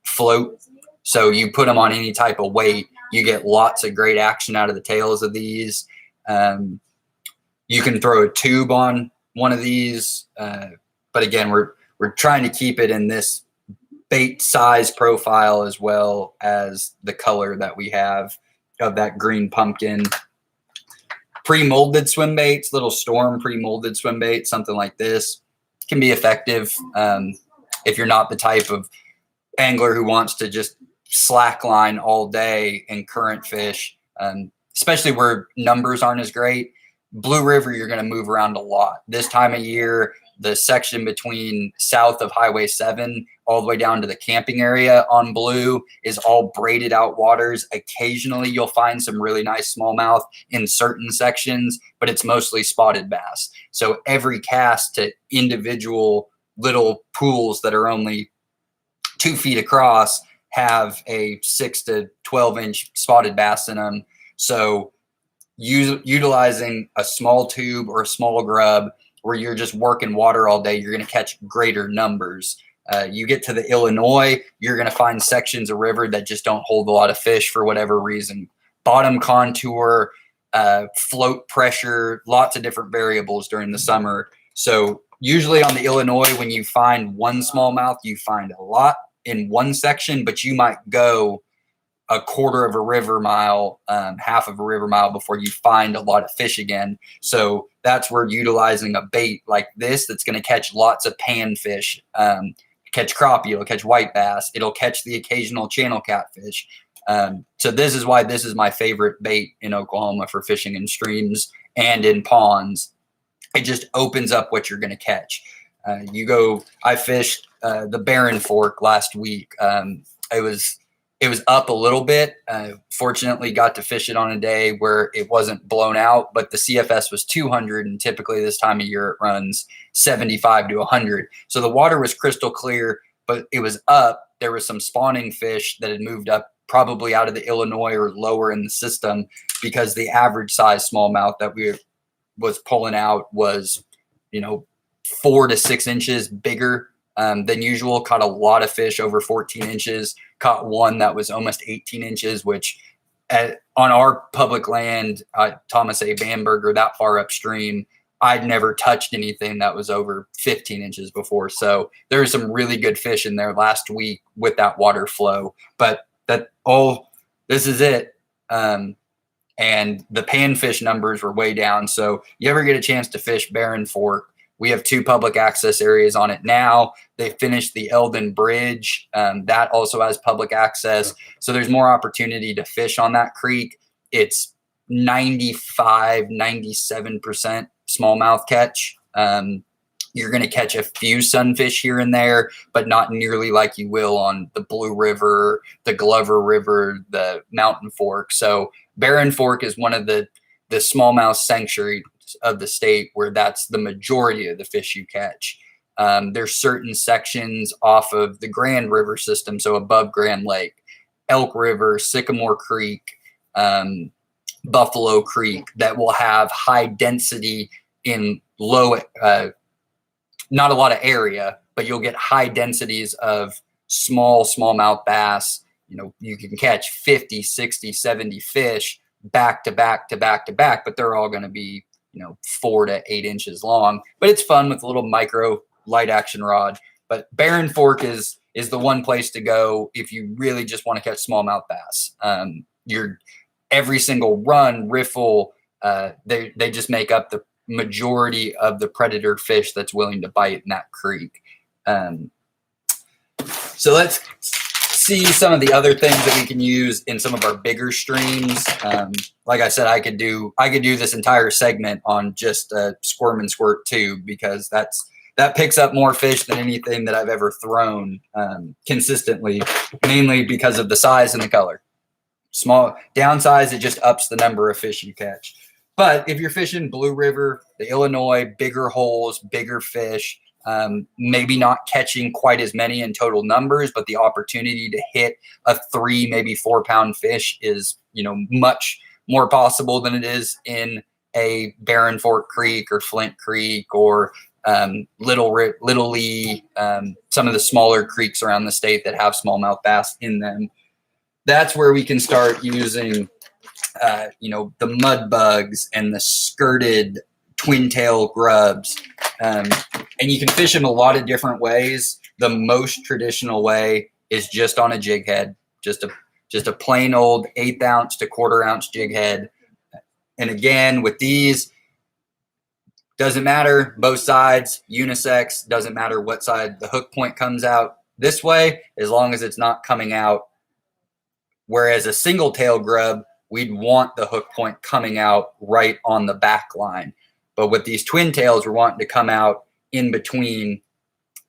float. So you put them on any type of weight, you get lots of great action out of the tails of these. You can throw a tube on one of these. But again, we're trying to keep it in this bait size profile as well as the color that we have of that green pumpkin. Pre-molded swim baits, little Storm pre-molded swim bait, something like this can be effective if you're not the type of angler who wants to just slackline all day and current fish, especially where numbers aren't as great. Blue River, you're going to move around a lot. This time of year, the section between south of Highway 7 all the way down to the camping area on Blue is all braided out waters. Occasionally, you'll find some really nice smallmouth in certain sections, but it's mostly spotted bass. So every cast to individual little pools that are only 2 feet across have a 6 to 12 inch spotted bass in them. So utilizing a small tube or a small grub where you're just working water all day, you're going to catch greater numbers. You get to the Illinois, you're going to find sections of river that just don't hold a lot of fish for whatever reason. Bottom contour, float pressure, lots of different variables during the summer. So usually on the Illinois, when you find one smallmouth, you find a lot in one section, but you might go a quarter of a river mile, half of a river mile before you find a lot of fish again. So that's where utilizing a bait like this that's going to catch lots of panfish, catch crappie, it'll catch white bass, it'll catch the occasional channel catfish. So this is why this is my favorite bait in Oklahoma for fishing in streams and in ponds. It just opens up what you're going to catch. I fished the Barren Fork last week. It was up a little bit. Fortunately, got to fish it on a day where it wasn't blown out, but the CFS was 200, and typically this time of year it runs 75 to 100. So the water was crystal clear, but it was up. There was some spawning fish that had moved up probably out of the Illinois or lower in the system because the average size smallmouth that we was pulling out was, 4 to 6 inches bigger than usual. Caught a lot of fish over 14 inches. Caught one that was almost 18 inches, which on our public land, Thomas A. Bamberger, that far upstream, I'd never touched anything that was over 15 inches before. So there was some really good fish in there last week with that water flow. But this is it. And the panfish numbers were way down. So you ever get a chance to fish Barren Fork, we have 2 public access areas on it now. They finished the Eldon Bridge. That also has public access. So there's more opportunity to fish on that creek. It's 95, 97% smallmouth catch. You're going to catch a few sunfish here and there, but not nearly like you will on the Blue River, the Glover River, the Mountain Fork. So Barren Fork is one of the smallmouth sanctuaries of the state where that's the majority of the fish you catch. There's certain sections off of the Grand River system, so above Grand Lake, Elk River, Sycamore Creek, Buffalo Creek, that will have high density in low, not a lot of area, but you'll get high densities of smallmouth bass. You can catch 50, 60, 70 fish back to back to back to back, but they're all going to be 4 to 8 inches long, but it's fun with a little micro light action rod. But Barren Fork is the one place to go if you really just want to catch smallmouth bass. Every single run, riffle, they just make up majority of the predator fish that's willing to bite in that creek. So let's see some of the other things that we can use in some of our bigger streams. Like I said, I could do this entire segment on just a squirm and squirt tube, because that picks up more fish than anything that I've ever thrown consistently, mainly because of the size and the color. Small downsize, it just ups the number of fish you catch. But if you're fishing Blue River, the Illinois, bigger holes, bigger fish, maybe not catching quite as many in total numbers, but the opportunity to hit a 3, maybe 4 pound fish is, much more possible than it is in a Barren Fork Creek or Flint Creek or Little Lee, some of the smaller creeks around the state that have smallmouth bass in them. That's where we can start using, the mud bugs and the skirted twin tail grubs. And you can fish them a lot of different ways. The most traditional way is just on a jig head, just a plain old 1/8 ounce to 1/4 ounce jig head. And again, with these, doesn't matter, both sides, unisex, doesn't matter what side the hook point comes out this way, as long as it's not coming out. Whereas a single tail grub, we'd want the hook point coming out right on the back line. But with these twin tails, we're wanting to come out in between.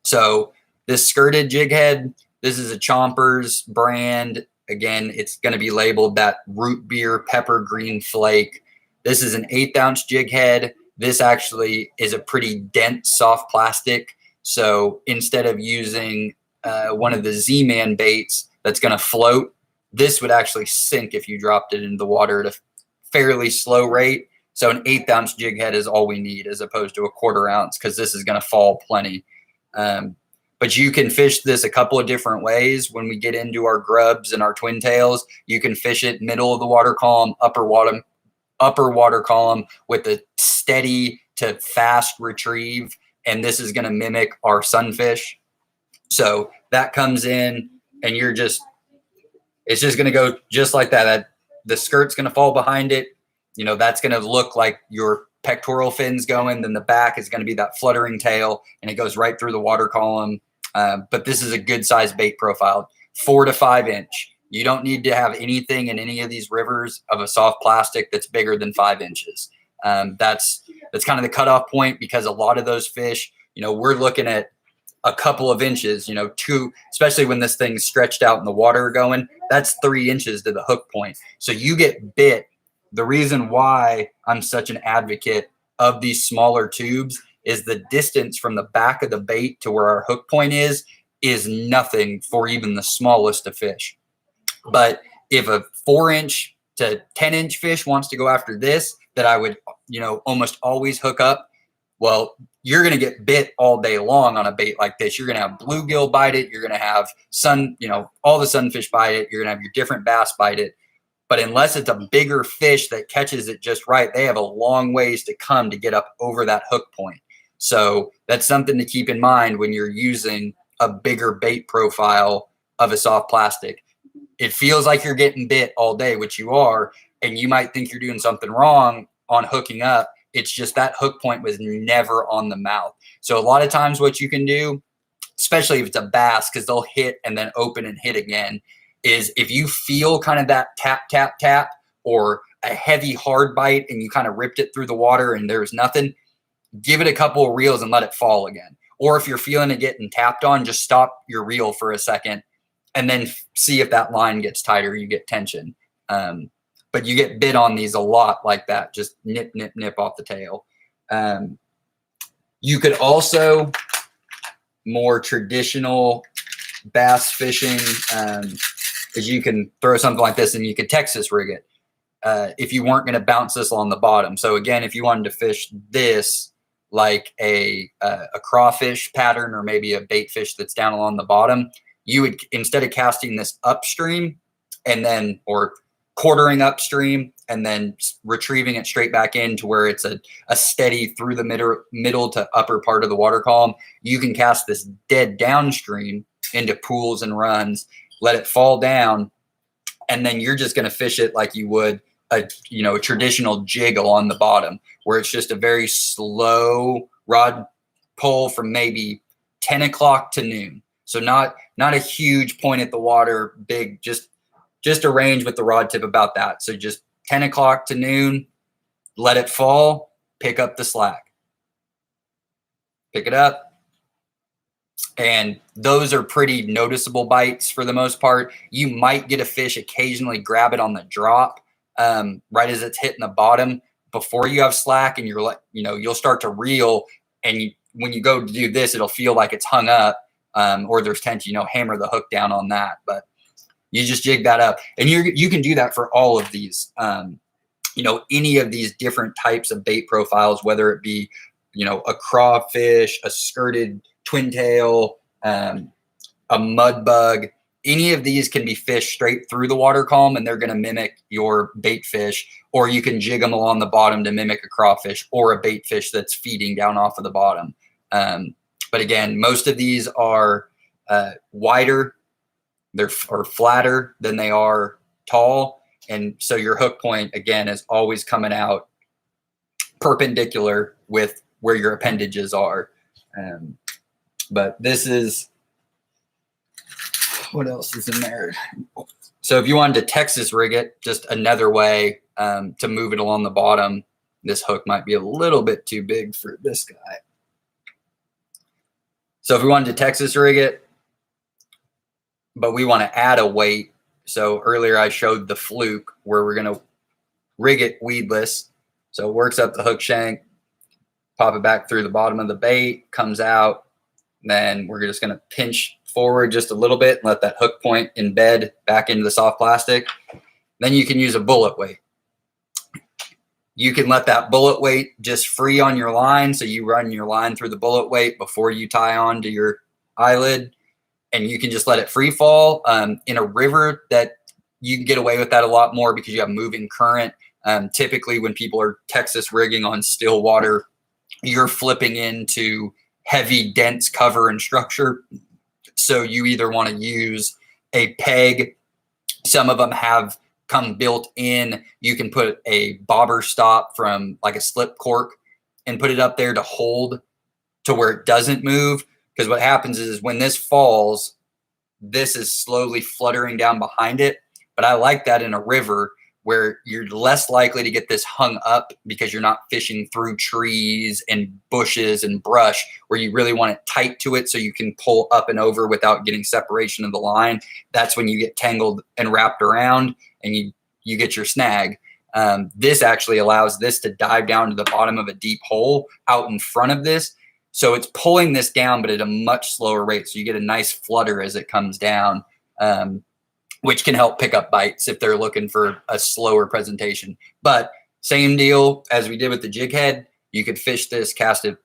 So this skirted jig head, this is a Chompers brand. Again, it's going to be labeled that root beer pepper green flake. This is an 1/8 ounce jig head. This actually is a pretty dense soft plastic. So instead of using one of the Z-Man baits that's going to float, this would actually sink if you dropped it into the water at a fairly slow rate. So an 1/8 ounce jig head is all we need, as opposed to a 1/4 ounce, because this is going to fall plenty. But you can fish this a couple of different ways. When we get into our grubs and our twin tails, you can fish it middle of the water column, upper water column with a steady to fast retrieve. And this is going to mimic our sunfish. So that comes in, and it's just going to go just like that. The skirt's going to fall behind it. That's going to look like your pectoral fins going. Then the back is going to be that fluttering tail, and it goes right through the water column. But this is a good size bait profile, 4 to 5 inch. You don't need to have anything in any of these rivers of a soft plastic that's bigger than 5 inches. That's kind of the cutoff point, because a lot of those fish, we're looking at a couple of inches, 2, especially when this thing's stretched out in the water going, that's 3 inches to the hook point. So you get bit. The reason why I'm such an advocate of these smaller tubes is the distance from the back of the bait to where our hook point is nothing for even the smallest of fish. But if a 4-inch to 10-inch fish wants to go after this, that I would, almost always hook up, well, you're going to get bit all day long on a bait like this. You're going to have bluegill bite it. You're going to have all the sunfish bite it. You're going to have your different bass bite it. But unless it's a bigger fish that catches it just right, they have a long ways to come to get up over that hook point. So that's something to keep in mind when you're using a bigger bait profile of a soft plastic. It feels like you're getting bit all day, which you are, and you might think you're doing something wrong on hooking up. It's just that hook point was never on the mouth. So a lot of times what you can do, especially if it's a bass, because they'll hit and then open and hit again, is if you feel kind of that tap, tap, tap, or a heavy hard bite and you kind of ripped it through the water and there's nothing, give it a couple of reels and let it fall again. Or if you're feeling it getting tapped on, just stop your reel for a second and then see if that line gets tighter, you get tension. But you get bit on these a lot like that. Just nip, nip, nip off the tail. You could also, more traditional bass fishing, is you can throw something like this and you could Texas rig it if you weren't going to bounce this on the bottom. So again, if you wanted to fish this like a crawfish pattern, or maybe a bait fish that's down along the bottom, you would, instead of casting this upstream and then, or quartering upstream and then retrieving it straight back in to where it's a steady through the middle to upper part of the water column, you can cast this dead downstream into pools and runs, let it fall down, and then you're just going to fish it like you would a traditional jig along the bottom, where it's just a very slow rod pull from maybe 10 o'clock to noon. So not a huge point at the water, big, just a range with the rod tip about that. So just 10 o'clock to noon, let it fall, pick up the slack. Pick it up. And those are pretty noticeable bites for the most part. You might get a fish occasionally grab it on the drop, right as it's hitting the bottom before you have slack, and you'll start to reel, and when you go to do this, it'll feel like it's hung up, or there's tension. Hammer the hook down on that, but you just jig that up, and you can do that for all of these. Any of these different types of bait profiles, whether it be a crawfish, a skirted twin tail, a mud bug. Any of these can be fished straight through the water column, and they're going to mimic your bait fish, or you can jig them along the bottom to mimic a crawfish or a bait fish that's feeding down off of the bottom. But again, most of these are wider, they're flatter than they are tall, and so your hook point again is always coming out perpendicular with where your appendages are. But this is, what else is in there? So if you wanted to Texas rig it, just another way to move it along the bottom. This hook might be a little bit too big for this guy. So if we wanted to Texas rig it, but we want to add a weight. So earlier I showed the fluke where we're going to rig it weedless. So it works up the hook shank, pop it back through the bottom of the bait, comes out. Then we're just going to pinch forward just a little bit and let that hook point embed back into the soft plastic. Then you can use a bullet weight. You can let that bullet weight just free on your line. So you run your line through the bullet weight before you tie on to your eyelid, and you can just let it free fall. In a river, that you can get away with that a lot more because you have moving current. Typically when people are Texas rigging on still water, you're flipping into heavy, dense cover and structure. So you either want to use a peg. Some of them have come built in. You can put a bobber stop from like a slip cork and put it up there to hold to where it doesn't move. Because what happens is when this falls, this is slowly fluttering down behind it. But I like that in a river where you're less likely to get this hung up because you're not fishing through trees and bushes and brush, where you really want it tight to it so you can pull up and over without getting separation of the line. That's when you get tangled and wrapped around and you get your snag. This actually allows this to dive down to the bottom of a deep hole out in front of this. So it's pulling this down, but at a much slower rate. So you get a nice flutter as it comes down. Which can help pick up bites if they're looking for a slower presentation. But same deal as we did with the jig head. You could fish this, cast it,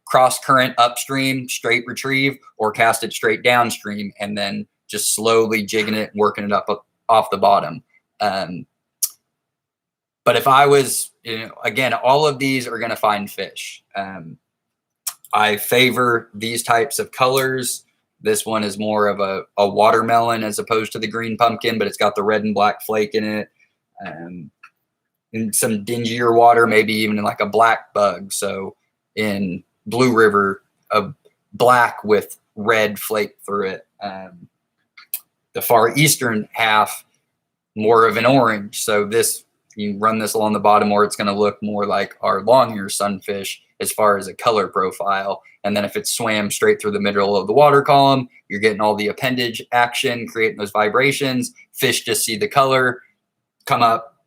cross current upstream, straight retrieve, or cast it straight downstream, and then just slowly jigging it and working it up off the bottom. But if I was, again, all of these are going to find fish. I favor these types of colors. This one is more of a watermelon as opposed to the green pumpkin, but it's got the red and black flake in it. In some dingier water, maybe even like a black bug. So in Blue River, a black with red flake through it. The far eastern half, more of an orange. So this, you run this along the bottom, or it's going to look more like our long-ear sunfish as far as a color profile. And then if it's swam straight through the middle of the water column, you're getting all the appendage action, creating those vibrations. Fish just see the color, come up,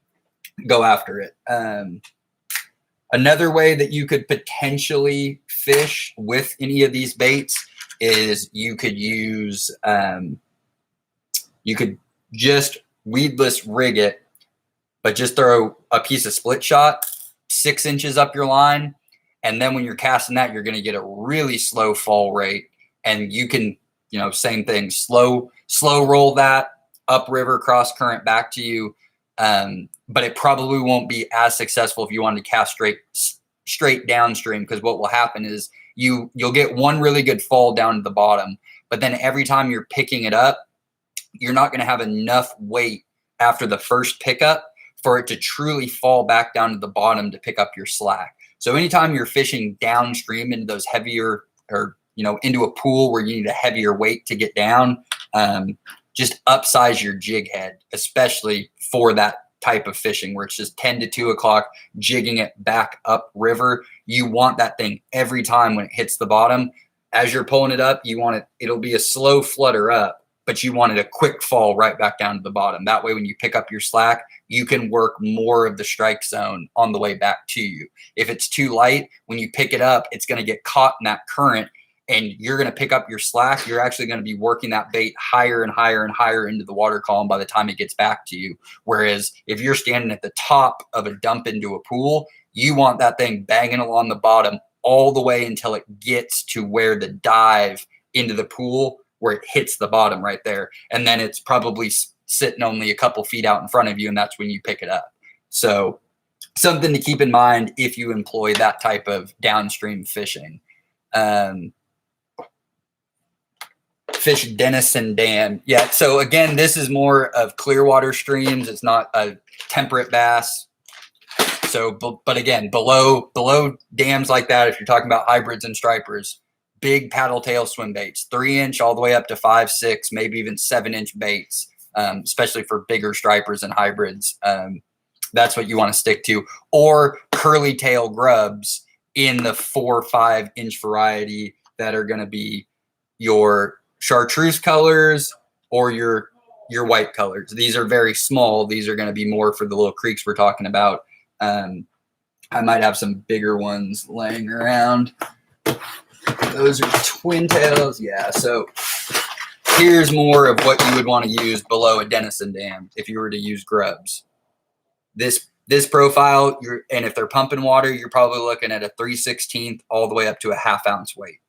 go after it. Another way that you could potentially fish with any of these baits is you could use, you could just weedless rig it, but just throw a piece of split shot 6 inches up your line. And then when you're casting that, you're going to get a really slow fall rate. And you can, same thing, slow roll that upriver, cross current back to you. But it probably won't be as successful if you wanted to cast straight downstream, because what will happen is you'll get one really good fall down to the bottom. But then every time you're picking it up, you're not going to have enough weight after the first pickup for it to truly fall back down to the bottom to pick up your slack. So anytime you're fishing downstream into those heavier, or, you know, into a pool where you need a heavier weight to get down, just upsize your jig head, especially for that type of fishing where it's just 10 to 2 o'clock, jigging it back up river. You want that thing every time when it hits the bottom. As you're pulling it up, you want it, it'll be a slow flutter up, but you wanted a quick fall right back down to the bottom. That way, when you pick up your slack, you can work more of the strike zone on the way back to you. If it's too light, when you pick it up, it's going to get caught in that current and you're going to pick up your slack. You're actually going to be working that bait higher and higher and higher into the water column by the time it gets back to you. Whereas if you're standing at the top of a dump into a pool, you want that thing banging along the bottom all the way until it gets to where the dive into the pool, where it hits the bottom right there. And then it's probably sitting only a couple feet out in front of you, and that's when you pick it up. So something to keep in mind if you employ that type of downstream fishing. Fish Denison Dam. Yeah, so again, this is more of clear water streams. It's not a temperate bass. So, but again, below dams like that, if you're talking about hybrids and stripers, big paddle tail swim baits, 3-inch all the way up to 5, 6, maybe even 7-inch baits, especially for bigger stripers and hybrids. That's what you want to stick to. Or curly tail grubs in the 4 or 5-inch variety that are going to be your chartreuse colors or your white colors. These are very small. These are going to be more for the little creeks we're talking about. I might have some bigger ones laying around. Those are twin tails. Yeah, so here's more of what you would want to use below a Denison dam if you were to use grubs. This profile, and if they're pumping water, you're probably looking at a 3/16 all the way up to a ½ ounce weight.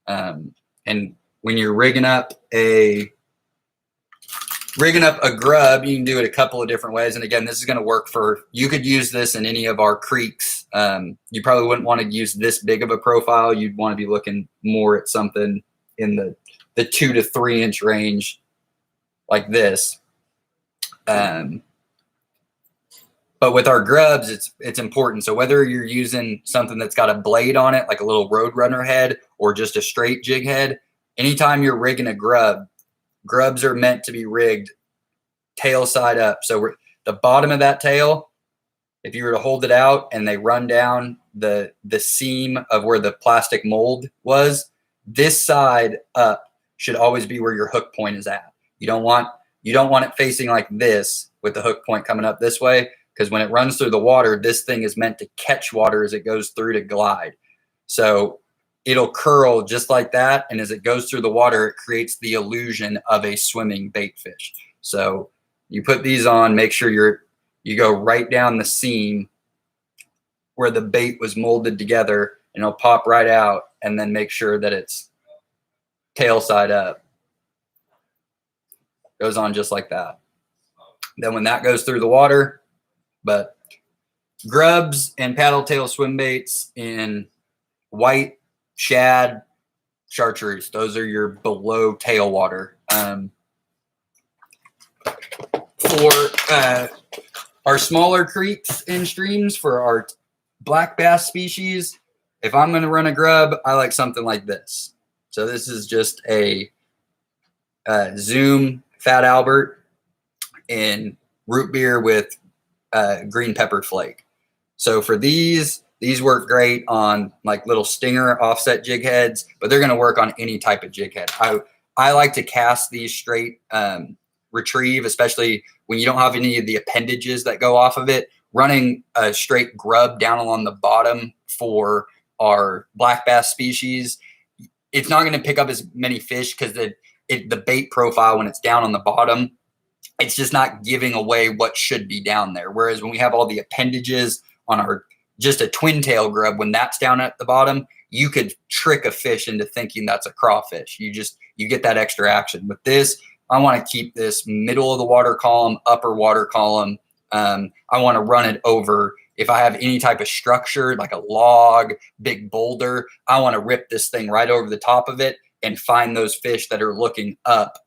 And when you're rigging up a grub, you can do it a couple of different ways. And again, this is going to work for, you could use this in any of our creeks. You probably wouldn't want to use this big of a profile. You'd want to be looking more at something in the 2 to 3 inch range like this. But with our grubs, it's important. So whether you're using something that's got a blade on it, like a little Roadrunner head, or just a straight jig head, anytime you're rigging a grub, grubs are meant to be rigged tail side up. So the bottom of that tail, if you were to hold it out and they run down the seam of where the plastic mold was, this side up should always be where your hook point is at. You don't want it facing like this with the hook point coming up this way, because when it runs through the water, this thing is meant to catch water as it goes through to glide. So it'll curl just like that, and as it goes through the water, it creates the illusion of a swimming bait fish. So you put these on, make sure you go right down the seam where the bait was molded together, and it'll pop right out, and then make sure that it's tail side up. Goes on just like that. Then when that goes through the water, but grubs and paddle tail swim baits in white, shad, chartreuse, those are your below tailwater. For our smaller creeks and streams, for our black bass species, if I'm going to run a grub, I like something like this. So this is just a Zoom Fat Albert in root beer with green pepper flake. So for these work great on like little stinger offset jig heads, but they're going to work on any type of jig head. I like to cast these straight retrieve, especially when you don't have any of the appendages that go off of it. Running a straight grub down along the bottom for our black bass species, it's not going to pick up as many fish because the bait profile, when it's down on the bottom, it's just not giving away what should be down there. Whereas when we have all the appendages on just a twin tail grub, when that's down at the bottom, you could trick a fish into thinking that's a crawfish. You get that extra action. With this, I want to keep this middle of the water column, upper water column. I want to run it over. If I have any type of structure, like a log, big boulder, I want to rip this thing right over the top of it and find those fish that are looking up.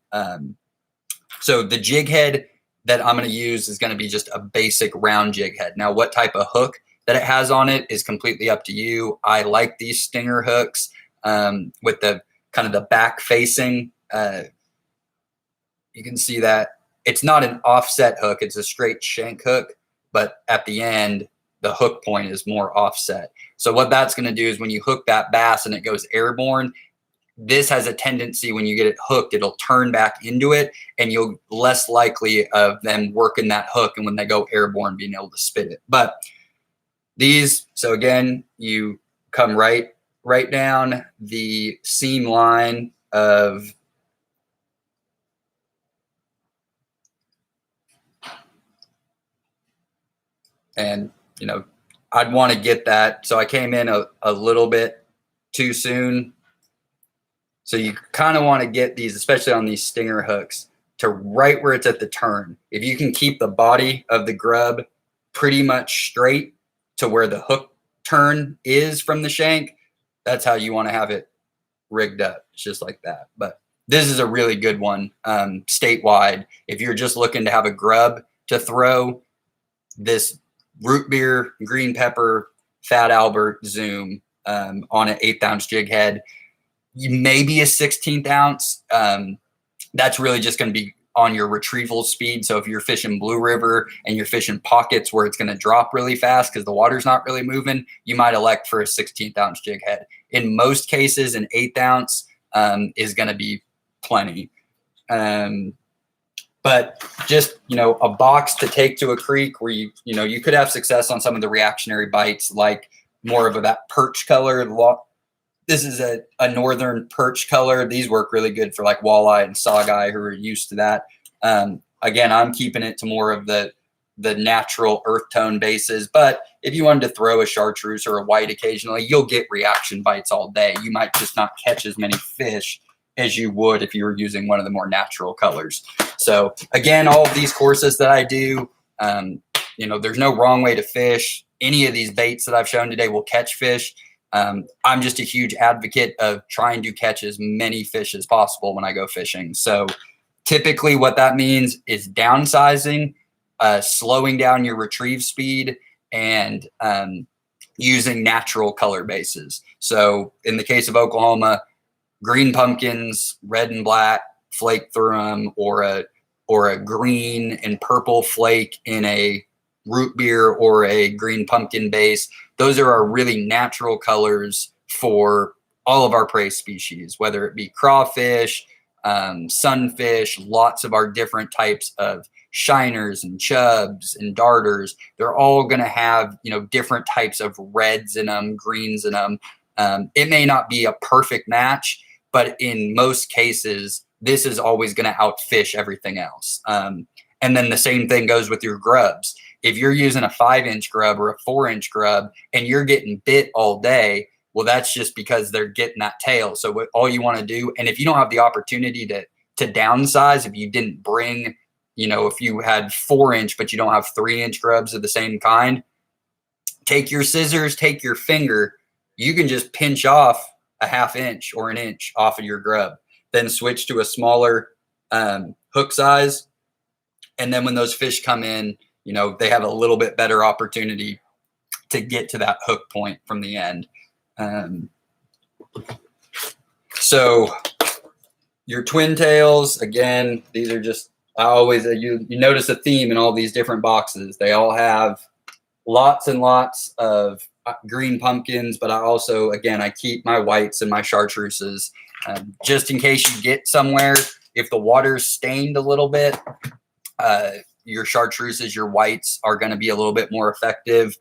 So the jig head that I'm going to use is going to be just a basic round jig head. Now, what type of hook that it has on it is completely up to you. I like these stinger hooks with the kind of the back facing. You can see that it's not an offset hook. It's a straight shank hook, but at the end, the hook point is more offset. So what that's going to do is when you hook that bass and it goes airborne, this has a tendency when you get it hooked, it'll turn back into it, and you'll less likely of them working that hook, and when they go airborne, being able to spit it. But these, so again, you come right down the seam line of and you know, I'd want to get that. So I came in a little bit too soon. So you kind of want to get these, especially on these stinger hooks, to right where it's at the turn. If you can keep the body of the grub pretty much straight to where the hook turn is from the shank, that's how you want to have it rigged up. It's just like that. But this is a really good one statewide. If you're just looking to have a grub to throw, this root beer, green pepper, Fat Albert Zoom on an 1/8 ounce jig head, maybe a 1/16 ounce. That's really just going to be on your retrieval speed. So if you're fishing Blue River and you're fishing pockets where it's going to drop really fast because the water's not really moving, you might elect for a 1/16 ounce jig head. In most cases, an 1/8 ounce is going to be plenty. But just, you know, a box to take to a creek where you could have success on some of the reactionary bites, like more of that perch color. This is a northern perch color. These work really good for like walleye and saugeye who are used to that. Again, I'm keeping it to more of the natural earth tone bases. But if you wanted to throw a chartreuse or a white occasionally, you'll get reaction bites all day. You might just not catch as many fish as you would if you were using one of the more natural colors. So again, all of these courses that I do, there's no wrong way to fish. Any of these baits that I've shown today will catch fish. I'm just a huge advocate of trying to catch as many fish as possible when I go fishing. So typically what that means is downsizing, slowing down your retrieve speed, and using natural color bases. So in the case of Oklahoma, green pumpkins, red and black, flake through them, or a green and purple flake in a root beer or a green pumpkin base. Those are our really natural colors for all of our prey species, whether it be crawfish, sunfish, lots of our different types of shiners and chubs and darters. They're all going to have, different types of reds in them, greens in them. It may not be a perfect match, but in most cases, this is always going to outfish everything else. And then the same thing goes with your grubs. If you're using a 5-inch grub or a 4-inch grub and you're getting bit all day, well, that's just because they're getting that tail. So what all you want to do, and if you don't have the opportunity to downsize, if you didn't bring, if you had 4-inch, but you don't have 3-inch grubs of the same kind, take your scissors, take your finger, you can just pinch off a 1/2 inch or 1 inch off of your grub, then switch to a smaller hook size. And then when those fish come in, they have a little bit better opportunity to get to that hook point from the end. So your twin tails, again, these are just, I always, you notice a theme in all these different boxes. They all have lots and lots of green pumpkins, but I also, again, I keep my whites and my chartreuses just in case you get somewhere. If the water's stained a little bit, your chartreuses, your whites are going to be a little bit more effective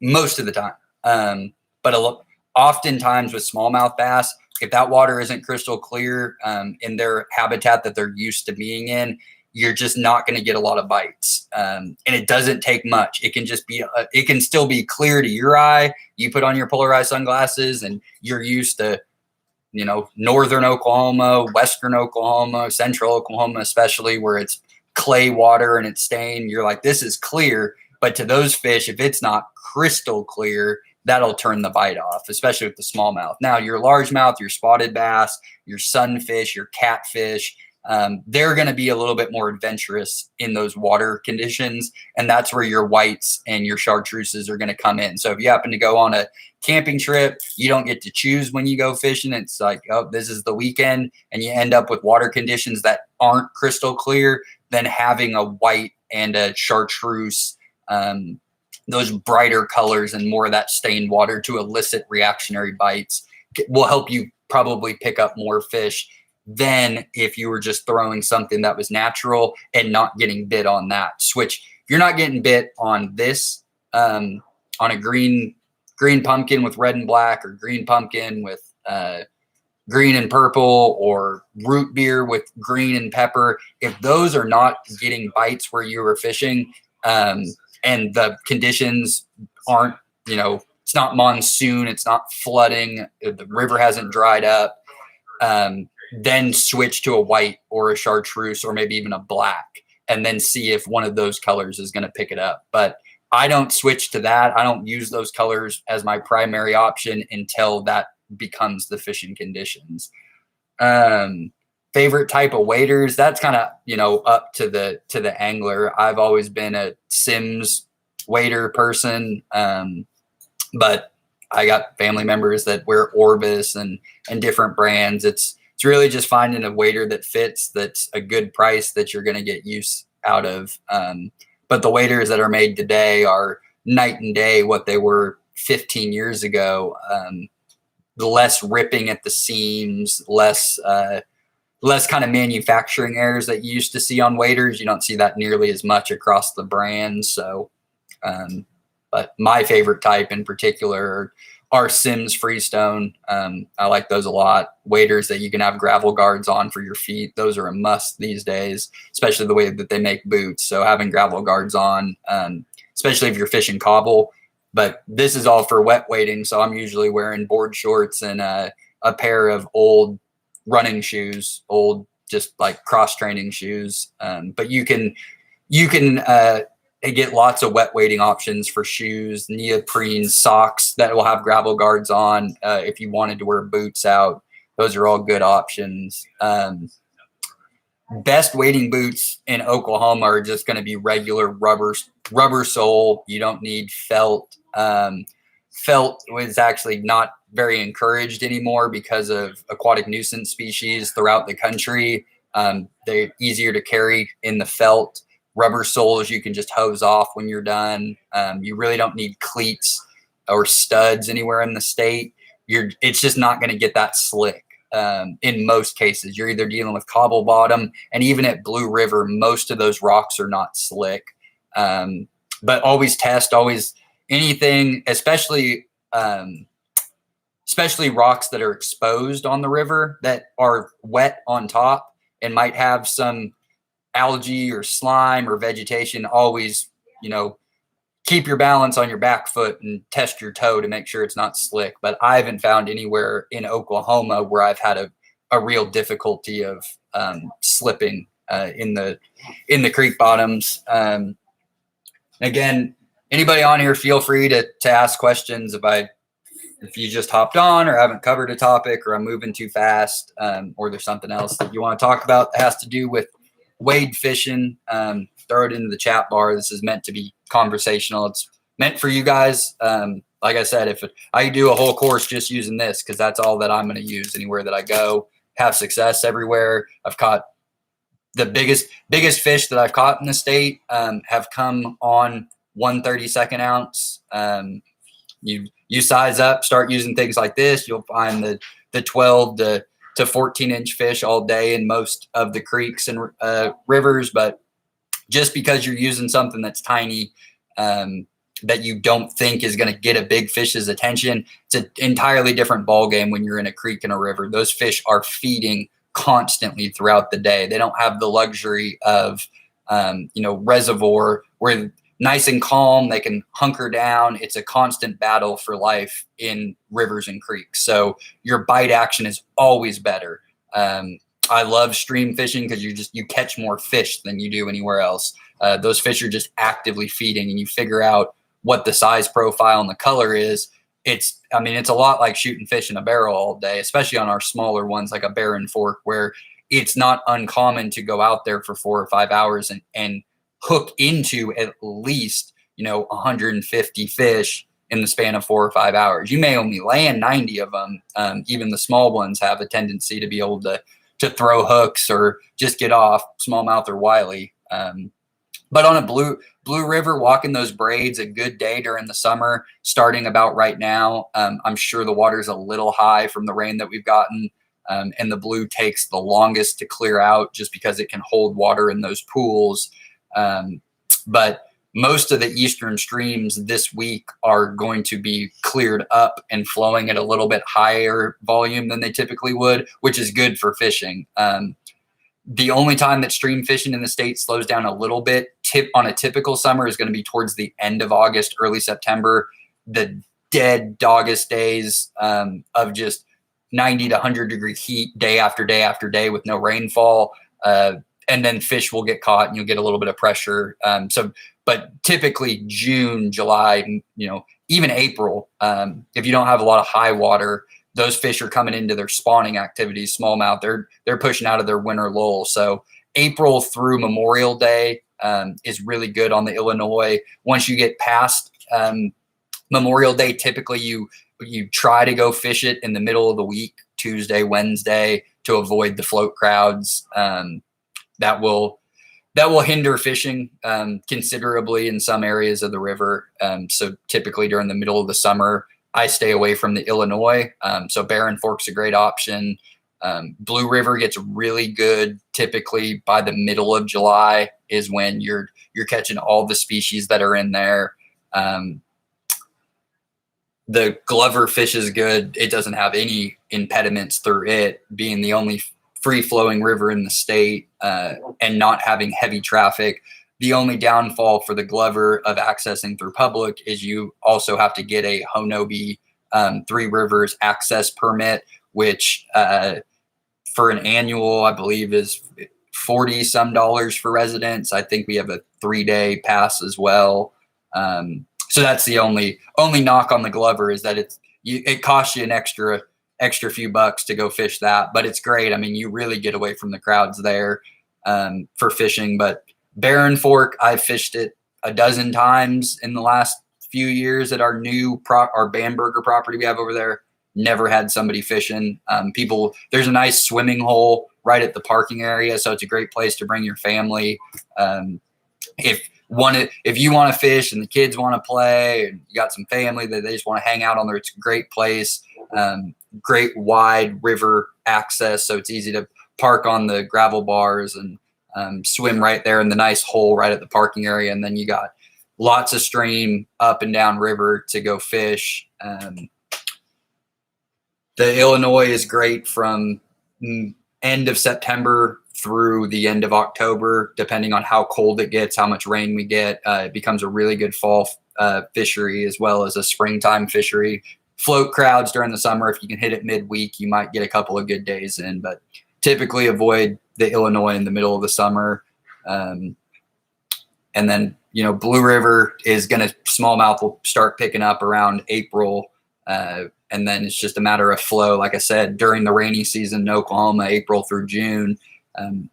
most of the time. But oftentimes with smallmouth bass, if that water isn't crystal clear in their habitat that they're used to being in, you're just not going to get a lot of bites. And it doesn't take much. It can just be, it can still be clear to your eye. You put on your polarized sunglasses and you're used to, northern Oklahoma, western Oklahoma, central Oklahoma, especially where it's clay water and it's stained. You're like, this is clear. But to those fish, if it's not crystal clear, that'll turn the bite off, especially with the smallmouth. Now, your largemouth, your spotted bass, your sunfish, your catfish, they're going to be a little bit more adventurous in those water conditions. And that's where your whites and your chartreuses are going to come in. So if you happen to go on a camping trip, you don't get to choose when you go fishing. It's like, oh, this is the weekend, and you end up with water conditions that aren't crystal clear. Then having a white and a chartreuse, those brighter colors and more of that stained water to elicit reactionary bites will help you probably pick up more fish than if you were just throwing something that was natural and not getting bit on that. Switch. If you're not getting bit on this, on a green pumpkin with red and black, or green pumpkin with green and purple, or root beer with green and pepper, if those are not getting bites where you were fishing, and the conditions aren't, it's not monsoon, it's not flooding, the river hasn't dried up, then switch to a white or a chartreuse or maybe even a black, and then see if one of those colors is going to pick it up. But I don't switch to that. I don't use those colors as my primary option until that becomes the fishing conditions. Favorite type of waders, that's kind of, up to the angler. I've always been a Sims wader person. But I got family members that wear Orbis and different brands. It's really just finding a wader that fits, that's a good price, that you're going to get use out of. But the waders that are made today are night and day what they were 15 years ago. The less ripping at the seams, less kind of manufacturing errors that you used to see on waders. You don't see that nearly as much across the brands. So, but my favorite type in particular are Sims Freestone. I like those a lot. Waders that you can have gravel guards on for your feet, those are a must these days, especially the way that they make boots. So having gravel guards on, especially if you're fishing cobble. But this is all for wet wading, so I'm usually wearing board shorts and a pair of old running shoes, old just like cross training shoes. But you can get lots of wet wading options for shoes, neoprene socks that will have gravel guards on. If you wanted to wear boots out, those are all good options. Best wading boots in Oklahoma are just going to be regular rubber sole. You don't need felt. Felt was actually not very encouraged anymore because of aquatic nuisance species throughout the country. They're easier to carry in the felt. Rubber soles you can just hose off when you're done. You really don't need cleats or studs anywhere in the state. It's just not going to get that slick. In most cases, you're either dealing with cobble bottom, and even at Blue River, most of those rocks are not slick. But always test, anything, especially rocks that are exposed on the river that are wet on top and might have some algae or slime or vegetation. Always, keep your balance on your back foot and test your toe to make sure it's not slick. But I haven't found anywhere in Oklahoma where I've had a real difficulty of slipping in the creek bottoms. Again, anybody on here, feel free to ask questions if you just hopped on or haven't covered a topic, or I'm moving too fast, or there's something else that you want to talk about that has to do with wade fishing. Throw it into the chat bar. This is meant to be conversational. It's meant for you guys. Like I said, if I do a whole course just using this, because that's all that I'm going to use anywhere that I go, have success everywhere. I've caught the biggest fish that I've caught in the state have come on 1/32 ounce. You size up, start using things like this, you'll find the 12 to 14 inch fish all day in most of the creeks and rivers. But just because you're using something that's tiny, that you don't think is going to get a big fish's attention, it's an entirely different ball game when you're in a creek and a river. Those fish are feeding constantly throughout the day. They don't have the luxury of reservoir where nice and calm, they can hunker down. It's a constant battle for life in rivers and creeks. So your bite action is always better. I love stream fishing because you catch more fish than you do anywhere else. Those fish are just actively feeding, and you figure out what the size profile and the color is. It's a lot like shooting fish in a barrel all day, especially on our smaller ones like a Barren Fork, where it's not uncommon to go out there for 4 or 5 hours and hook into at least, 150 fish in the span of 4 or 5 hours. You may only land 90 of them. Even the small ones have a tendency to be able to throw hooks or just get off smallmouth or wily. But on a blue river, walking those braids, a good day during the summer, starting about right now. I'm sure the water's a little high from the rain that we've gotten. And the blue takes the longest to clear out just because it can hold water in those pools. But most of the eastern streams this week are going to be cleared up and flowing at a little bit higher volume than they typically would, which is good for fishing. The only time that stream fishing in the state slows down a little bit on a typical summer is going to be towards the end of August, early September, the dead doggest days of just 90 to 100 degree heat day after day after day with no rainfall. And then fish will get caught and you'll get a little bit of pressure. But typically June, July, even April, if you don't have a lot of high water, those fish are coming into their spawning activities, smallmouth. They're pushing out of their winter lull. So April through Memorial Day is really good on the Illinois. Once you get past Memorial Day, typically you try to go fish it in the middle of the week, Tuesday, Wednesday, to avoid the float crowds. That will hinder fishing considerably in some areas of the river. So typically during the middle of the summer, I stay away from the Illinois. So Barren Fork's a great option. Blue River gets really good typically by the middle of July is when you're catching all the species that are in there. The Glover fish is good. It doesn't have any impediments through it being the only free-flowing river in the state and not having heavy traffic. The only downfall for the Glover of accessing through public is you also have to get a Honobi Three Rivers access permit, which for an annual, I believe, is $40 some for residents. I think we have a 3-day pass as well. So that's the only knock on the Glover is that it costs you an extra few bucks to go fish that, but it's great. I mean, you really get away from the crowds there for fishing. But Barren Fork, I've fished it a dozen times in the last few years at our new our Bamberger property we have over there. Never had somebody fishing. There's a nice swimming hole right at the parking area, so it's a great place to bring your family. If you want to fish and the kids want to play, and you got some family that they just want to hang out on there, it's a great place. Great wide river access, so it's easy to park on the gravel bars and swim right there in the nice hole right at the parking area. And then you got lots of stream up and down river to go fish. The Illinois is great from end of September through the end of October, depending on how cold it gets, how much rain we get. It becomes a really good fall fishery as well as a springtime fishery. Float crowds during the summer, if you can hit it midweek, you might get a couple of good days in, but typically avoid the Illinois in the middle of the summer. And then, Blue River is going to, smallmouth will start picking up around April. And then it's just a matter of flow. Like I said, during the rainy season in Oklahoma, April through June,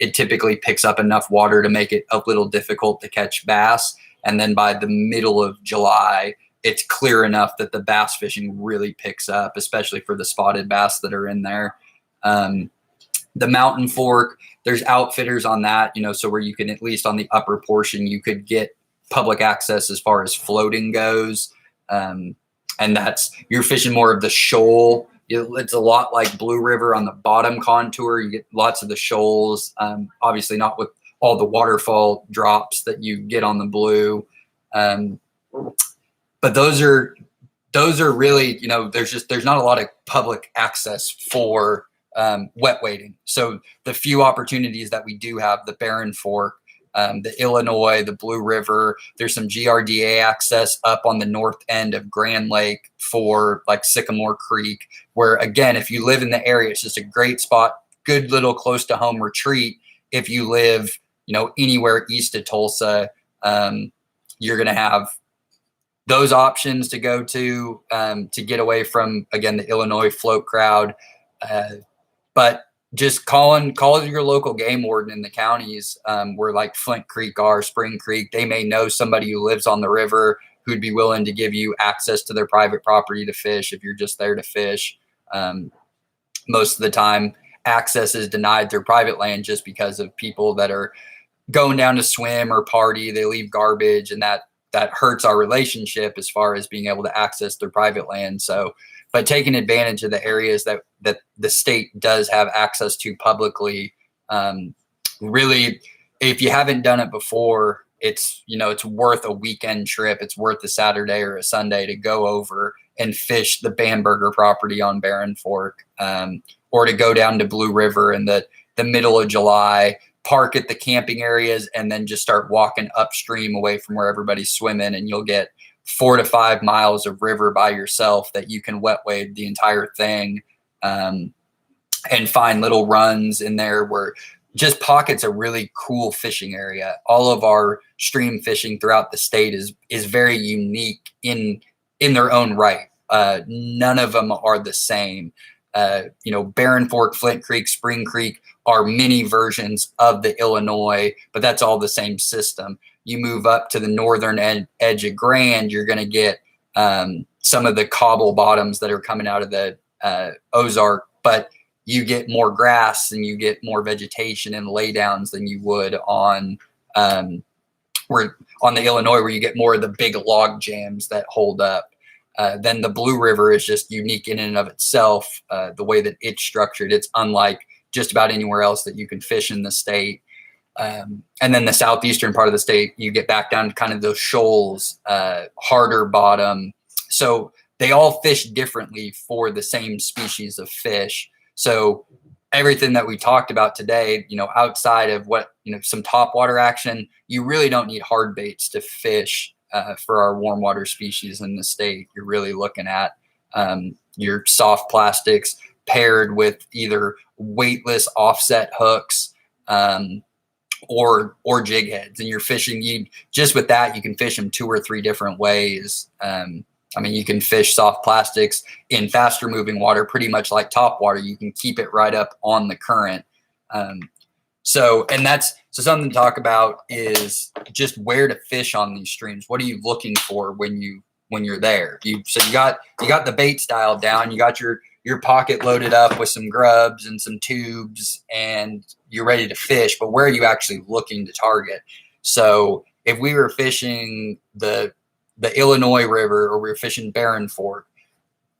it typically picks up enough water to make it a little difficult to catch bass. And then by the middle of July, it's clear enough that the bass fishing really picks up, especially for the spotted bass that are in there. The Mountain Fork, there's outfitters on that, so where you can, at least on the upper portion, you could get public access as far as floating goes. And you're fishing more of the shoal. It's a lot like Blue River on the bottom contour. You get lots of the shoals, obviously not with all the waterfall drops that you get on the Blue. But those are really, there's not a lot of public access for wet wading. So the few opportunities that we do have, the Barren Fork, the Illinois, the Blue River, there's some GRDA access up on the north end of Grand Lake for like Sycamore Creek, where again, if you live in the area, it's just a great spot, good little close to home retreat. If you live, anywhere east of Tulsa, you're going to have those options to go to get away from, again, the Illinois float crowd. But just call your local game warden in the counties where like Flint Creek are, Spring Creek. They may know somebody who lives on the river who'd be willing to give you access to their private property to fish if you're just there to fish. Most of the time, access is denied through private land just because of people that are going down to swim or party. They leave garbage, and that hurts our relationship as far as being able to access their private land. So, but taking advantage of the areas that the state does have access to publicly, really, if you haven't done it before, it's worth a weekend trip. It's worth a Saturday or a Sunday to go over and fish the Bamberger property on Barren Fork, or to go down to Blue River in the middle of July, park at the camping areas, and then just start walking upstream away from where everybody's swimming, and you'll get 4 to 5 miles of river by yourself that you can wet wade the entire thing, and find little runs in there where just pockets a really cool fishing area. All of our stream fishing throughout the state is very unique in their own right. None of them are the same. Barren Fork, Flint Creek, Spring Creek are mini versions of the Illinois, but that's all the same system. You move up to the northern edge of Grand, you're going to get some of the cobble bottoms that are coming out of the Ozark, but you get more grass and you get more vegetation and laydowns than you would on the Illinois, where you get more of the big log jams that hold up. Then the Blue River is just unique in and of itself. The way that it's structured, it's unlike just about anywhere else that you can fish in the state. And then the southeastern part of the state, you get back down to kind of those shoals, harder bottom. So they all fish differently for the same species of fish. So everything that we talked about today, outside of some topwater action, you really don't need hard baits to fish for our warm water species in the state. You're really looking at your soft plastics paired with either weightless offset hooks or jig heads, and you're fishing. Just with that, you can fish them 2 or 3 different ways. You can fish soft plastics in faster moving water, pretty much like top water. You can keep it right up on the current. So something to talk about is just where to fish on these streams. What are you looking for when you're there? You got the bait style down. You got your pocket loaded up with some grubs and some tubes, and you're ready to fish. But where are you actually looking to target? So if we were fishing the Illinois River, or we were fishing Barren Fork,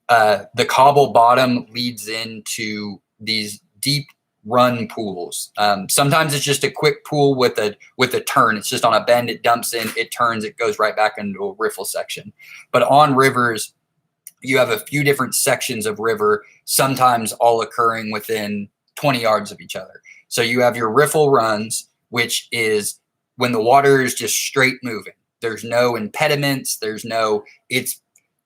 the cobble bottom leads into these deep run pools. Sometimes it's just a quick pool with a turn. It's just on a bend, it dumps in, it turns, it goes right back into a riffle section. But on rivers, you have a few different sections of river, sometimes all occurring within 20 yards of each other. So you have your riffle runs, which is when the water is just straight moving. There's no impediments.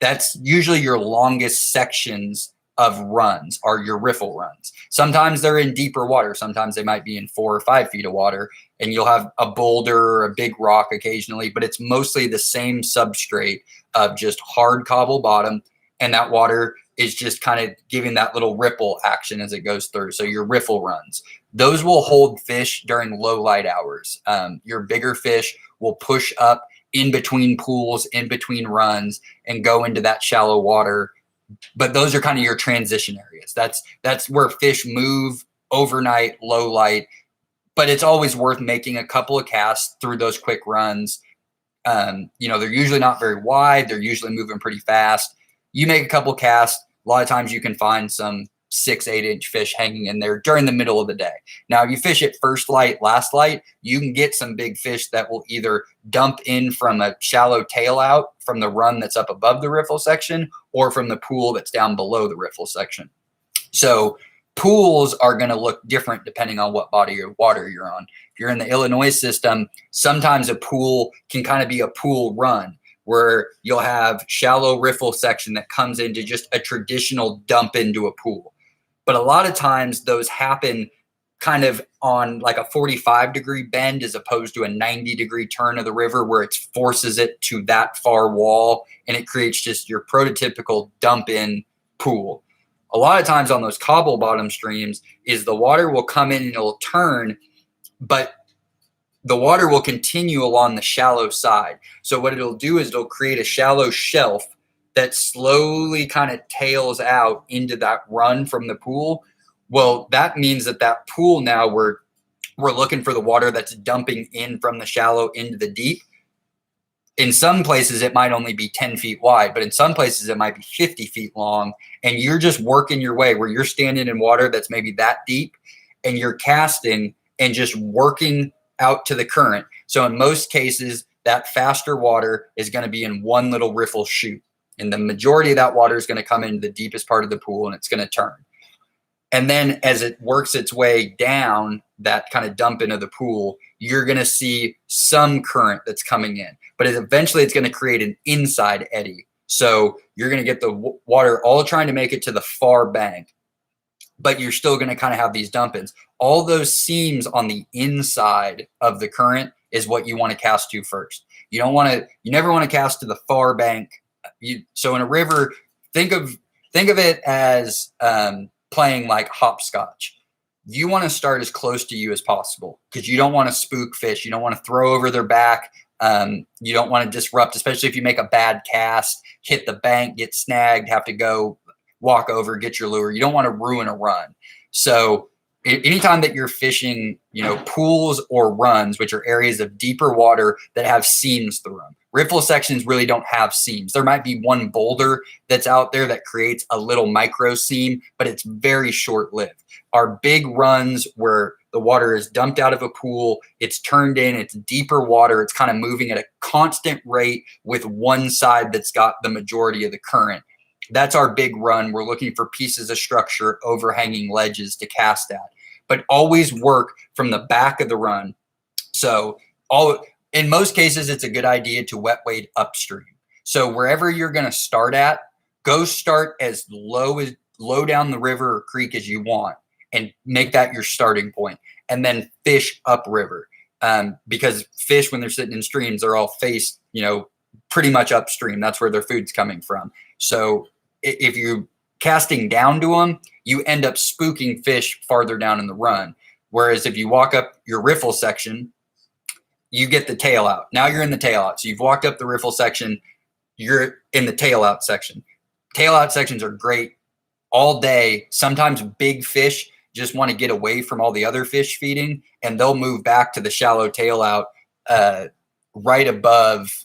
That's usually your longest sections of runs are your riffle runs. Sometimes they're in deeper water. Sometimes they might be in 4 or 5 feet of water, and you'll have a boulder or a big rock occasionally, but it's mostly the same substrate of just hard cobble bottom. And that water is just kind of giving that little ripple action as it goes through. So your riffle runs, those will hold fish during low light hours. Your bigger fish will push up in between pools, in between runs, and go into that shallow water. But those are kind of your transition areas. That's where fish move overnight, low light. But it's always worth making a couple of casts through those quick runs. They're usually not very wide. They're usually moving pretty fast. You make a couple casts. A lot of times you can find some 6-8 inch fish hanging in there during the middle of the day. Now, if you fish at first light, last light, you can get some big fish that will either dump in from a shallow tail out from the run that's up above the riffle section, or from the pool that's down below the riffle section. So pools are going to look different depending on what body of water you're on. If you're in the Illinois system, sometimes a pool can kind of be a pool run, where you'll have shallow riffle section that comes into just a traditional dump into a pool. But a lot of times those happen kind of on like a 45-degree bend as opposed to a 90-degree turn of the river, where it forces it to that far wall, and it creates just your prototypical dump in pool. A lot of times on those cobble bottom streams is the water will come in and it'll turn, but the water will continue along the shallow side. So what it'll do is it'll create a shallow shelf that slowly kind of tails out into that run from the pool. Well, that means that pool now we're looking for the water that's dumping in from the shallow into the deep. In some places, it might only be 10 feet wide, but in some places, it might be 50 feet long. And you're just working your way where you're standing in water that's maybe that deep, and you're casting and just working out to the current. So in most cases, that faster water is going to be in one little riffle chute. And the majority of that water is going to come into the deepest part of the pool, and it's going to turn. And then as it works its way down that kind of dump into the pool, you're going to see some current that's coming in. But eventually it's going to create an inside eddy. So you're going to get the water all trying to make it to the far bank, but you're still going to kind of have these dump-ins. All those seams on the inside of the current is what you want to cast to first. You never want to cast to the far bank. So in a river, think of it as playing like hopscotch. You want to start as close to you as possible because you don't want to spook fish. You don't want to throw over their back. You don't want to disrupt, especially if you make a bad cast, hit the bank, get snagged, have to go walk over, get your lure. You don't want to ruin a run. So anytime that you're fishing, pools or runs, which are areas of deeper water that have seams through them. Riffle sections really don't have seams. There might be one boulder that's out there that creates a little micro seam, but it's very short-lived. Our big runs where the water is dumped out of a pool, it's turned in, it's deeper water, it's kind of moving at a constant rate with one side that's got the majority of the current. That's our big run. We're looking for pieces of structure, overhanging ledges to cast at, but always work from the back of the run. So in most cases, it's a good idea to wet wade upstream. So wherever you're going to start at, go start as low down the river or creek as you want and make that your starting point, and then fish upriver. Because fish, when they're sitting in streams, they're all faced, pretty much upstream. That's where their food's coming from. So if you're casting down to them, you end up spooking fish farther down in the run. Whereas if you walk up your riffle section, you get the tail out. Now you're in the tail out. So you've walked up the riffle section, you're in the tail out section. Tail out sections are great all day. Sometimes big fish just want to get away from all the other fish feeding, and they'll move back to the shallow tail out right above,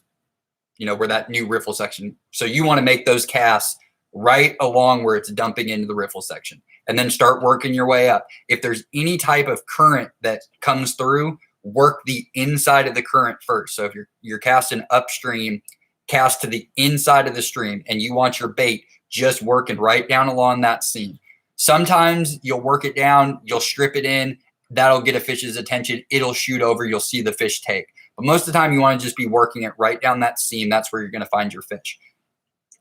where that new riffle section. So you want to make those casts right along where it's dumping into the riffle section, and then start working your way up. If there's any type of current that comes through, work the inside of the current first. So if you're casting upstream, cast to the inside of the stream, and you want your bait just working right down along that seam. Sometimes you'll work it down, you'll strip it in, that'll get a fish's attention, it'll shoot over, you'll see the fish take. But most of the time you want to just be working it right down that seam. That's where you're going to find your fish.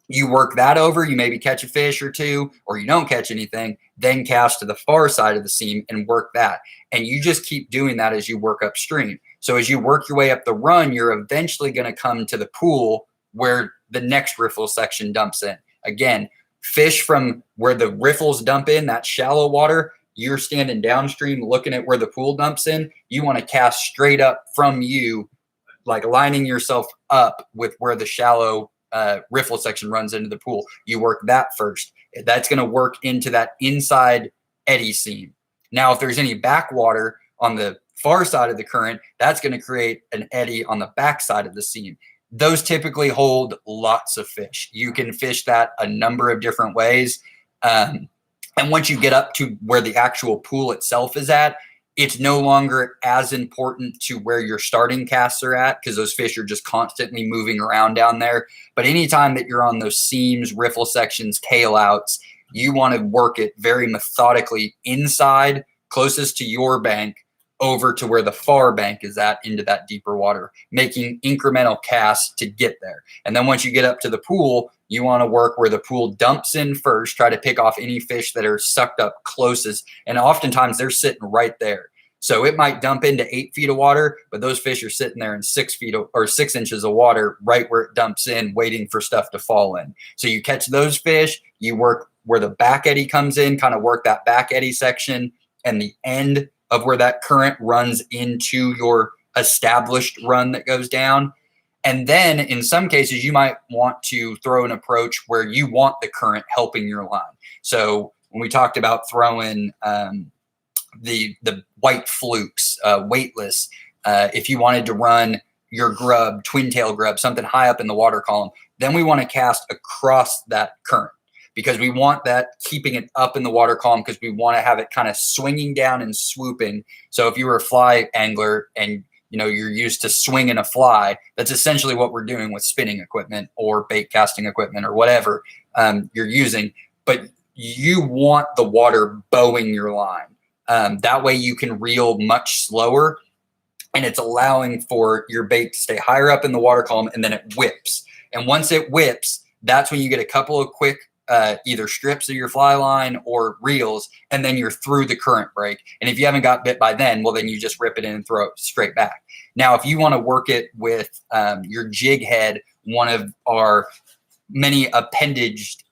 You work that over, you maybe catch a fish or two, or you don't catch anything, then cast to the far side of the seam and work that. And you just keep doing that as you work upstream. So as you work your way up the run, you're eventually going to come to the pool where the next riffle section dumps in. Again, fish from where the riffles dump in, that shallow water, you're standing downstream looking at where the pool dumps in. You want to cast straight up from you, like lining yourself up with where the shallow riffle section runs into the pool. You work that first. That's going to work into that inside eddy seam. Now, if there's any backwater on the far side of the current, that's going to create an eddy on the back side of the seam. Those typically hold lots of fish. You can fish that a number of different ways. And once you get up to where the actual pool itself is at, it's no longer as important to where your starting casts are at because those fish are just constantly moving around down there. But anytime that you're on those seams, riffle sections, tail outs, you want to work it very methodically inside, closest to your bank, over to where the far bank is at into that deeper water, making incremental casts to get there. And then once you get up to the pool, you want to work where the pool dumps in first, try to pick off any fish that are sucked up closest. And oftentimes they're sitting right there. So it might dump into 8 feet of water, but those fish are sitting there in 6 feet or 6 inches of water right where it dumps in, waiting for stuff to fall in. So you catch those fish, you work where the back eddy comes in, kind of work that back eddy section and the end of where that current runs into your established run that goes down. And then in some cases, you might want to throw an approach where you want the current helping your line. So when we talked about throwing the white flukes, weightless, if you wanted to run your grub, twin tail grub, something high up in the water column, then we want to cast across that current because we want that keeping it up in the water column because we want to have it kind of swinging down and swooping. So if you were a fly angler and you're used to swinging a fly, that's essentially what we're doing with spinning equipment or bait casting equipment or whatever you're using. But you want the water bowing your line. That way you can reel much slower, and it's allowing for your bait to stay higher up in the water column, and then it whips. And once it whips, that's when you get a couple of quick either strips of your fly line or reels, and then you're through the current break. And if you haven't got bit by then, well, then you just rip it in and throw it straight back. Now, if you want to work it with your jig head, one of our many appendaged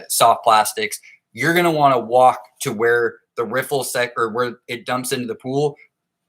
soft plastics, you're going to want to walk to where the riffle or where it dumps into the pool.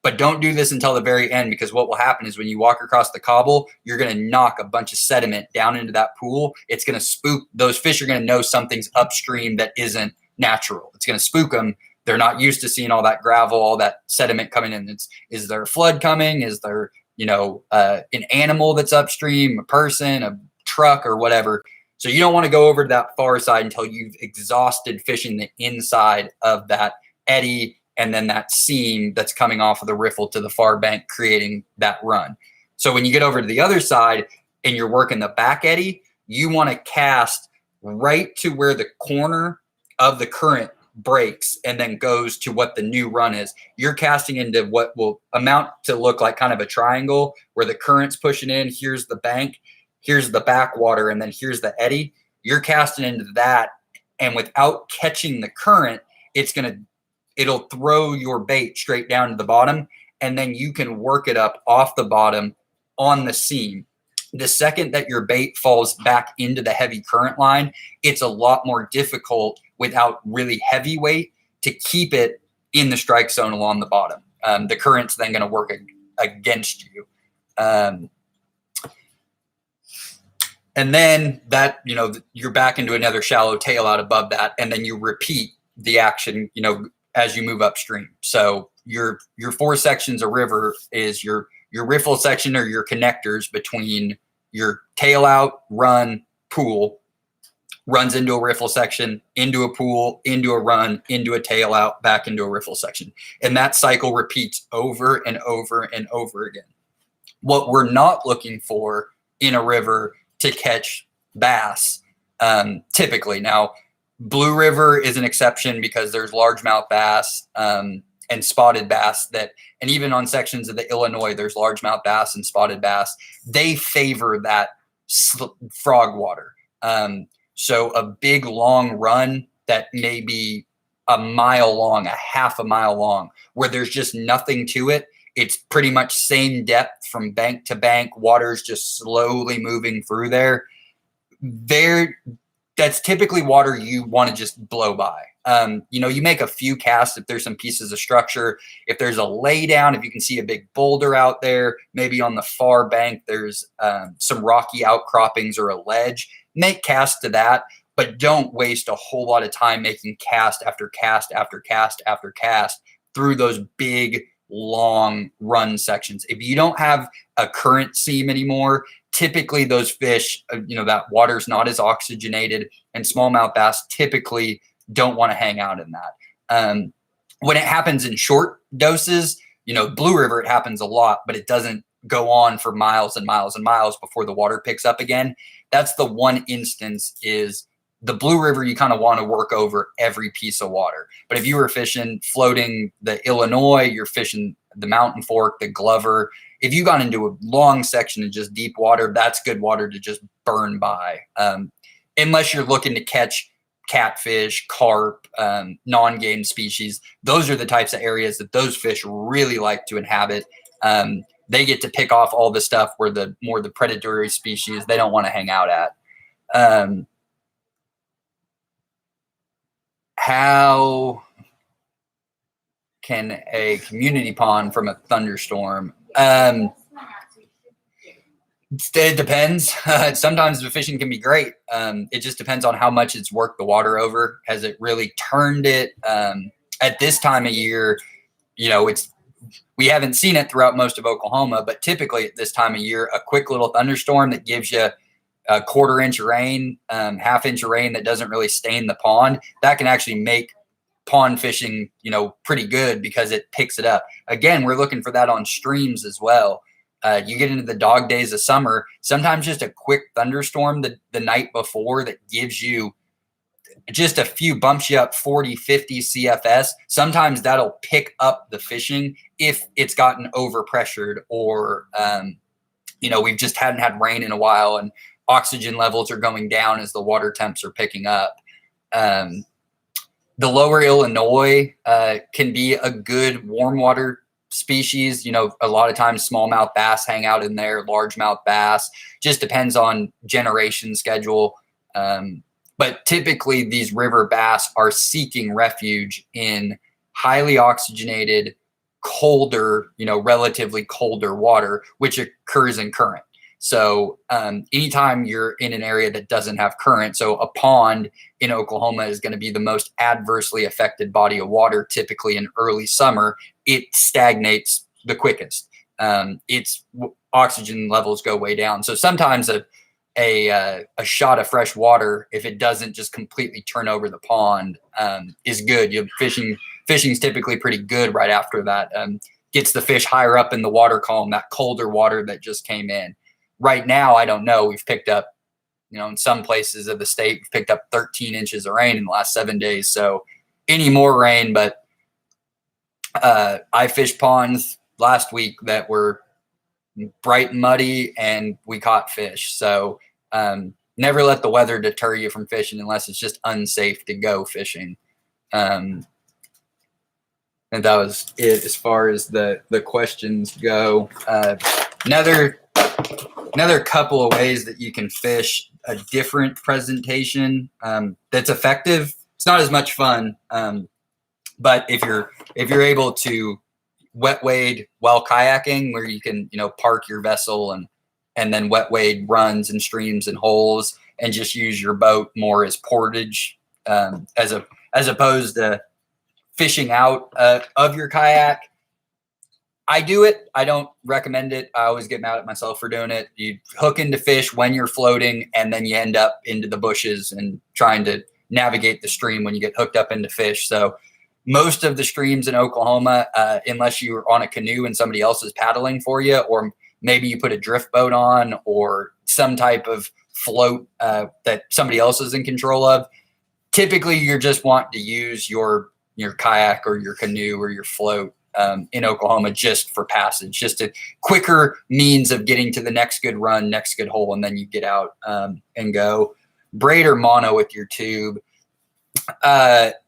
But don't do this until the very end, because what will happen is when you walk across the cobble, you're going to knock a bunch of sediment down into that pool. It's going to spook. Those fish are going to know something's upstream that isn't natural. It's going to spook them. They're not used to seeing all that gravel, all that sediment coming in. Is there a flood coming? Is there, an animal that's upstream, a person, a truck, or whatever? So you don't want to go over to that far side until you've exhausted fishing the inside of that eddy and then that seam that's coming off of the riffle to the far bank, creating that run. So when you get over to the other side and you're working the back eddy, you want to cast right to where the corner of the current breaks and then goes to what the new run is. You're casting into what will amount to look like kind of a triangle where the current's pushing in. Here's the bank, here's the backwater, and then here's the eddy. You're casting into that, and without catching the current, it'll throw your bait straight down to the bottom, and then you can work it up off the bottom on the seam. The second that your bait falls back into the heavy current line, it's a lot more difficult without really heavy weight to keep it in the strike zone along the bottom. The current's then going to work against you. And then that, you're back into another shallow tail out above that, and then you repeat the action, as you move upstream. So your four sections of river is your riffle section, or your connectors between your tail out, run, pool, runs into a riffle section, into a pool, into a run, into a tail out, back into a riffle section. And that cycle repeats over and over and over again. What we're not looking for in a river to catch bass, typically. Now, Blue River is an exception because there's largemouth bass and spotted bass and even on sections of the Illinois, there's largemouth bass and spotted bass. They favor that frog water. So a big long run that may be a mile long, a half a mile long, where there's just nothing to it. It's pretty much same depth from bank to bank. Water's just slowly moving through there. That's typically water you want to just blow by. You make a few casts if there's some pieces of structure. If there's a lay down, if you can see a big boulder out there, maybe on the far bank there's some rocky outcroppings or a ledge, make casts to that, but don't waste a whole lot of time making cast after cast after cast after cast through those big, long run sections. If you don't have a current seam anymore, typically those fish, that water's not as oxygenated, and smallmouth bass typically don't want to hang out in that. When it happens in short doses, Blue River, it happens a lot, but it doesn't go on for miles and miles and miles before the water picks up again. That's the one instance is the Blue River, you kind of want to work over every piece of water. But if you were fishing floating the Illinois, you're fishing the Mountain Fork, the Glover, if you got into a long section of just deep water, that's good water to just burn by. Unless you're looking to catch catfish, carp, non-game species. Those are the types of areas that those fish really like to inhabit. They get to pick off all the stuff where the predatory species they don't want to hang out at. How can a community pond from a thunderstorm? It depends. Sometimes the fishing can be great. It just depends on how much it's worked the water over. Has it really turned it? At this time of year, we haven't seen it throughout most of Oklahoma, but typically at this time of year, a quick little thunderstorm that gives you a quarter-inch of rain, half-inch of rain that doesn't really stain the pond, that can actually make pond fishing, pretty good because it picks it up. Again, we're looking for that on streams as well. You get into the dog days of summer, sometimes just a quick thunderstorm the night before that gives you just a few, bumps you up 40, 50 CFS. Sometimes that'll pick up the fishing if it's gotten overpressured or, we just hadn't had rain in a while and oxygen levels are going down as the water temps are picking up. The lower Illinois can be a good warm water species. A lot of times smallmouth bass hang out in there, largemouth bass. Just depends on generation schedule. But typically these river bass are seeking refuge in highly oxygenated, colder, relatively colder water, which occurs in current. So anytime you're in an area that doesn't have current, so a pond in Oklahoma is going to be the most adversely affected body of water, typically in early summer, it stagnates the quickest. Its oxygen levels go way down. So sometimes a shot of fresh water, if it doesn't just completely turn over the pond, is good. Fishing's typically pretty good right after that. Gets the fish higher up in the water column, that colder water that just came in. Right now, I don't know. We've picked up, in some places of the state, we've picked up 13 inches of rain in the last 7 days. So any more rain, but I fished ponds last week that were bright and muddy and we caught fish. So never let the weather deter you from fishing unless it's just unsafe to go fishing. And that was it as far as the questions go. Another couple of ways that you can fish a different presentation that's effective. It's not as much fun, but if you're able to wet wade while kayaking, where you can park your vessel and then wet wade runs and streams and holes and just use your boat more as portage as opposed to fishing out of your kayak. I do it. I don't recommend it. I always get mad at myself for doing it. You hook into fish when you're floating, and then you end up into the bushes and trying to navigate the stream when you get hooked up into fish. So most of the streams in Oklahoma, unless you're on a canoe and somebody else is paddling for you, or maybe you put a drift boat on or some type of float that somebody else is in control of, typically you're just wanting to use your kayak or your canoe or your float in Oklahoma just for passage, just a quicker means of getting to the next good run, next good hole, and then you get out and go. Braid or mono with your tube.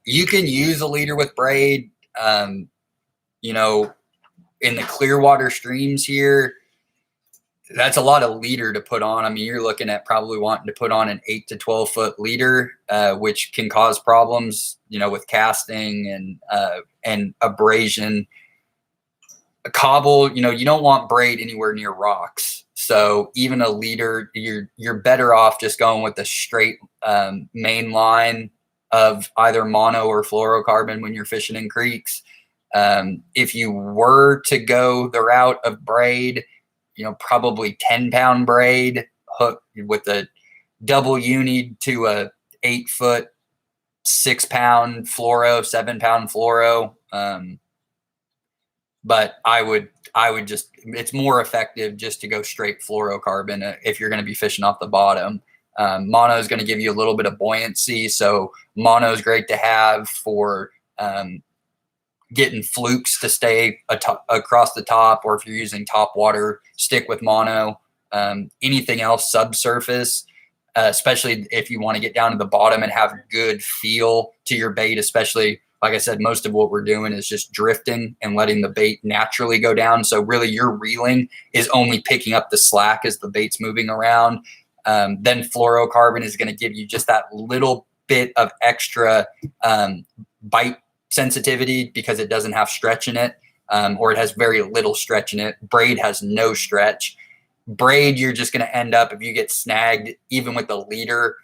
You can use a leader with braid. In the clear water streams here, that's a lot of leader to put on. I mean, you're looking at probably wanting to put on an 8 to 12 foot leader, which can cause problems, with casting and abrasion. A cobble, you don't want braid anywhere near rocks. So even a leader, you're better off just going with the straight main line of either mono or fluorocarbon when you're fishing in creeks. If you were to go the route of braid, probably 10-pound braid hook with a double uni to a 8-foot, 6-pound fluoro, 7-pound fluoro. But I would just, it's more effective just to go straight fluorocarbon if you're going to be fishing off the bottom. Mono is going to give you a little bit of buoyancy. So mono is great to have for getting flukes to stay across the top, or if you're using top water, stick with mono. Anything else subsurface, especially if you want to get down to the bottom and have good feel to your bait, especially, like I said, most of what we're doing is just drifting and letting the bait naturally go down. So really your reeling is only picking up the slack as the bait's moving around. Then fluorocarbon is going to give you just that little bit of extra bite sensitivity because it doesn't have stretch in it, or it has very little stretch in it. Braid has no stretch. Braid, you're just going to end up, if you get snagged, even with the leader,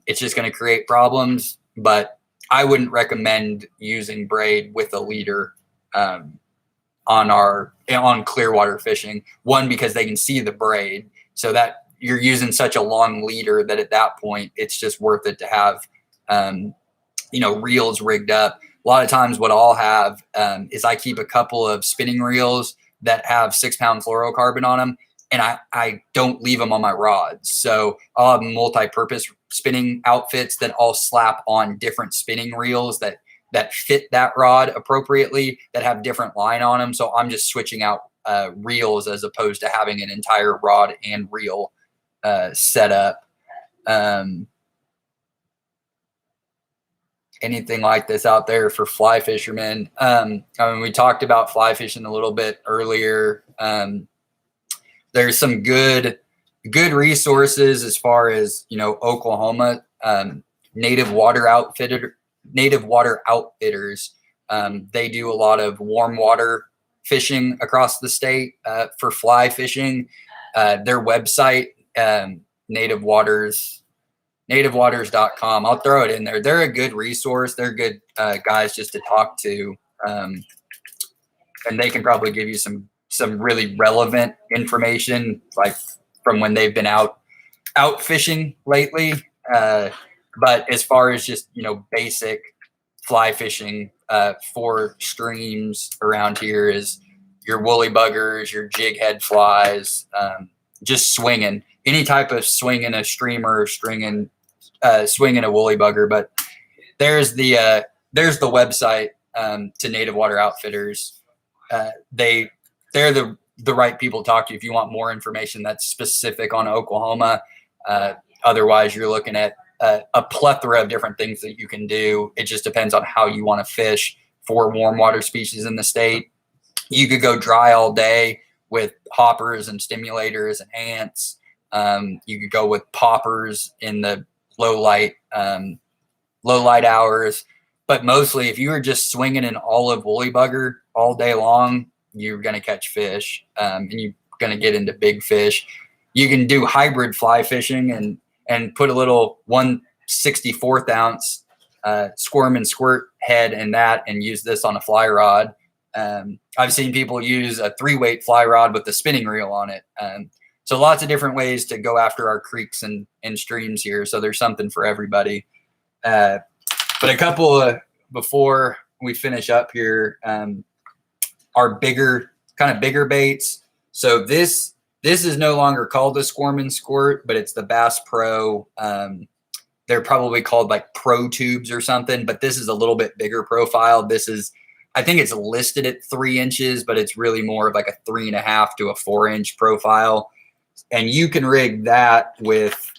it's just going to create problems. But I wouldn't recommend using braid with a leader on clearwater fishing. One, because they can see the braid, so that you're using such a long leader that at that point it's just worth it to have reels rigged up. A lot of times what I'll have is I keep a couple of spinning reels that have 6-pound fluorocarbon on them, and I don't leave them on my rods. So I'll have multi-purpose spinning outfits that I'll slap on different spinning reels that fit that rod appropriately, that have different line on them. So I'm just switching out reels as opposed to having an entire rod and reel set up. Anything like this out there for fly fishermen? We talked about fly fishing a little bit earlier. There's some good resources as far as, Oklahoma, native water outfitters. They do a lot of warm water fishing across the state for fly fishing. Their website, nativewaters.com. I'll throw it in there. They're a good resource. They're good guys just to talk to. And they can probably give you some really relevant information, like from when they've been out fishing lately. But as far as just, basic fly fishing for streams around here is your woolly buggers, your jig head flies, just swinging. Any type of swinging a streamer, swinging a woolly bugger. But there's the website to Native Water Outfitters. They're the right people to talk to if you want more information that's specific on Oklahoma. Otherwise, you're looking at a plethora of different things that you can do. It just depends on how you want to fish for warm water species in the state. You could go dry all day with hoppers and stimulators and ants. You could go with poppers in the low light hours. But mostly, if you were just swinging an olive woolly bugger all day long, you're going to catch fish, and you're going to get into big fish. You can do hybrid fly fishing and put a little 1/64 ounce squirm and squirt head in that and use this on a fly rod. I've seen people use a 3-weight fly rod with a spinning reel on it. So lots of different ways to go after our creeks and streams here. So there's something for everybody. But a couple before we finish up here, our bigger baits. So this is no longer called the Squirm and Squirt, but it's the Bass Pro. They're probably called like Pro Tubes or something, but this is a little bit bigger profile. I think it's listed at 3 inches, but it's really more of like a 3.5 to a 4-inch profile. And you can rig that with,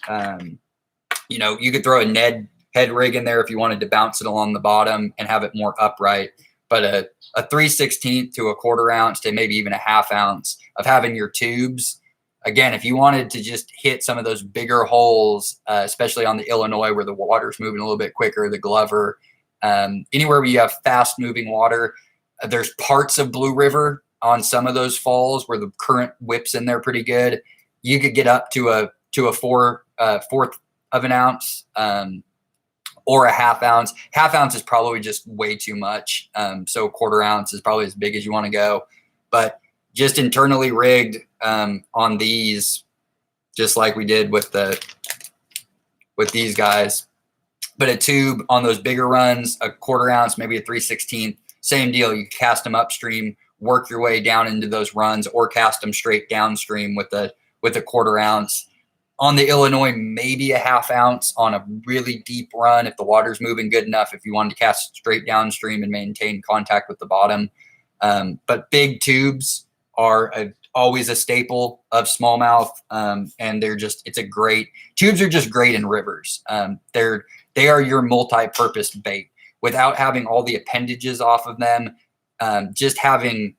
you could throw a Ned head rig in there if you wanted to bounce it along the bottom and have it more upright. But a 3/16 to a 1/4 ounce to maybe even a 1/2 ounce of having your tubes. Again, if you wanted to just hit some of those bigger holes, especially on the Illinois where the water's moving a little bit quicker, the Glover, anywhere where you have fast moving water, there's parts of Blue River on some of those falls where the current whips in there pretty good. You could get up to a 4/4 of an ounce, or a 1/2 ounce. 1/2 ounce is probably just way too much. So 1/4 ounce is probably as big as you want to go. But just internally rigged on these, just like we did with these guys. But a tube on those bigger runs, a 1/4 ounce, maybe a 3/16, same deal. You cast them upstream, work your way down into those runs, or cast them straight downstream with a 1/4 ounce. On the Illinois, maybe a 1/2 ounce on a really deep run if the water's moving good enough, if you wanted to cast straight downstream and maintain contact with the bottom. But big tubes are always a staple of smallmouth, and tubes are just great in rivers. They are your multi-purpose bait. Without having all the appendages off of them, just having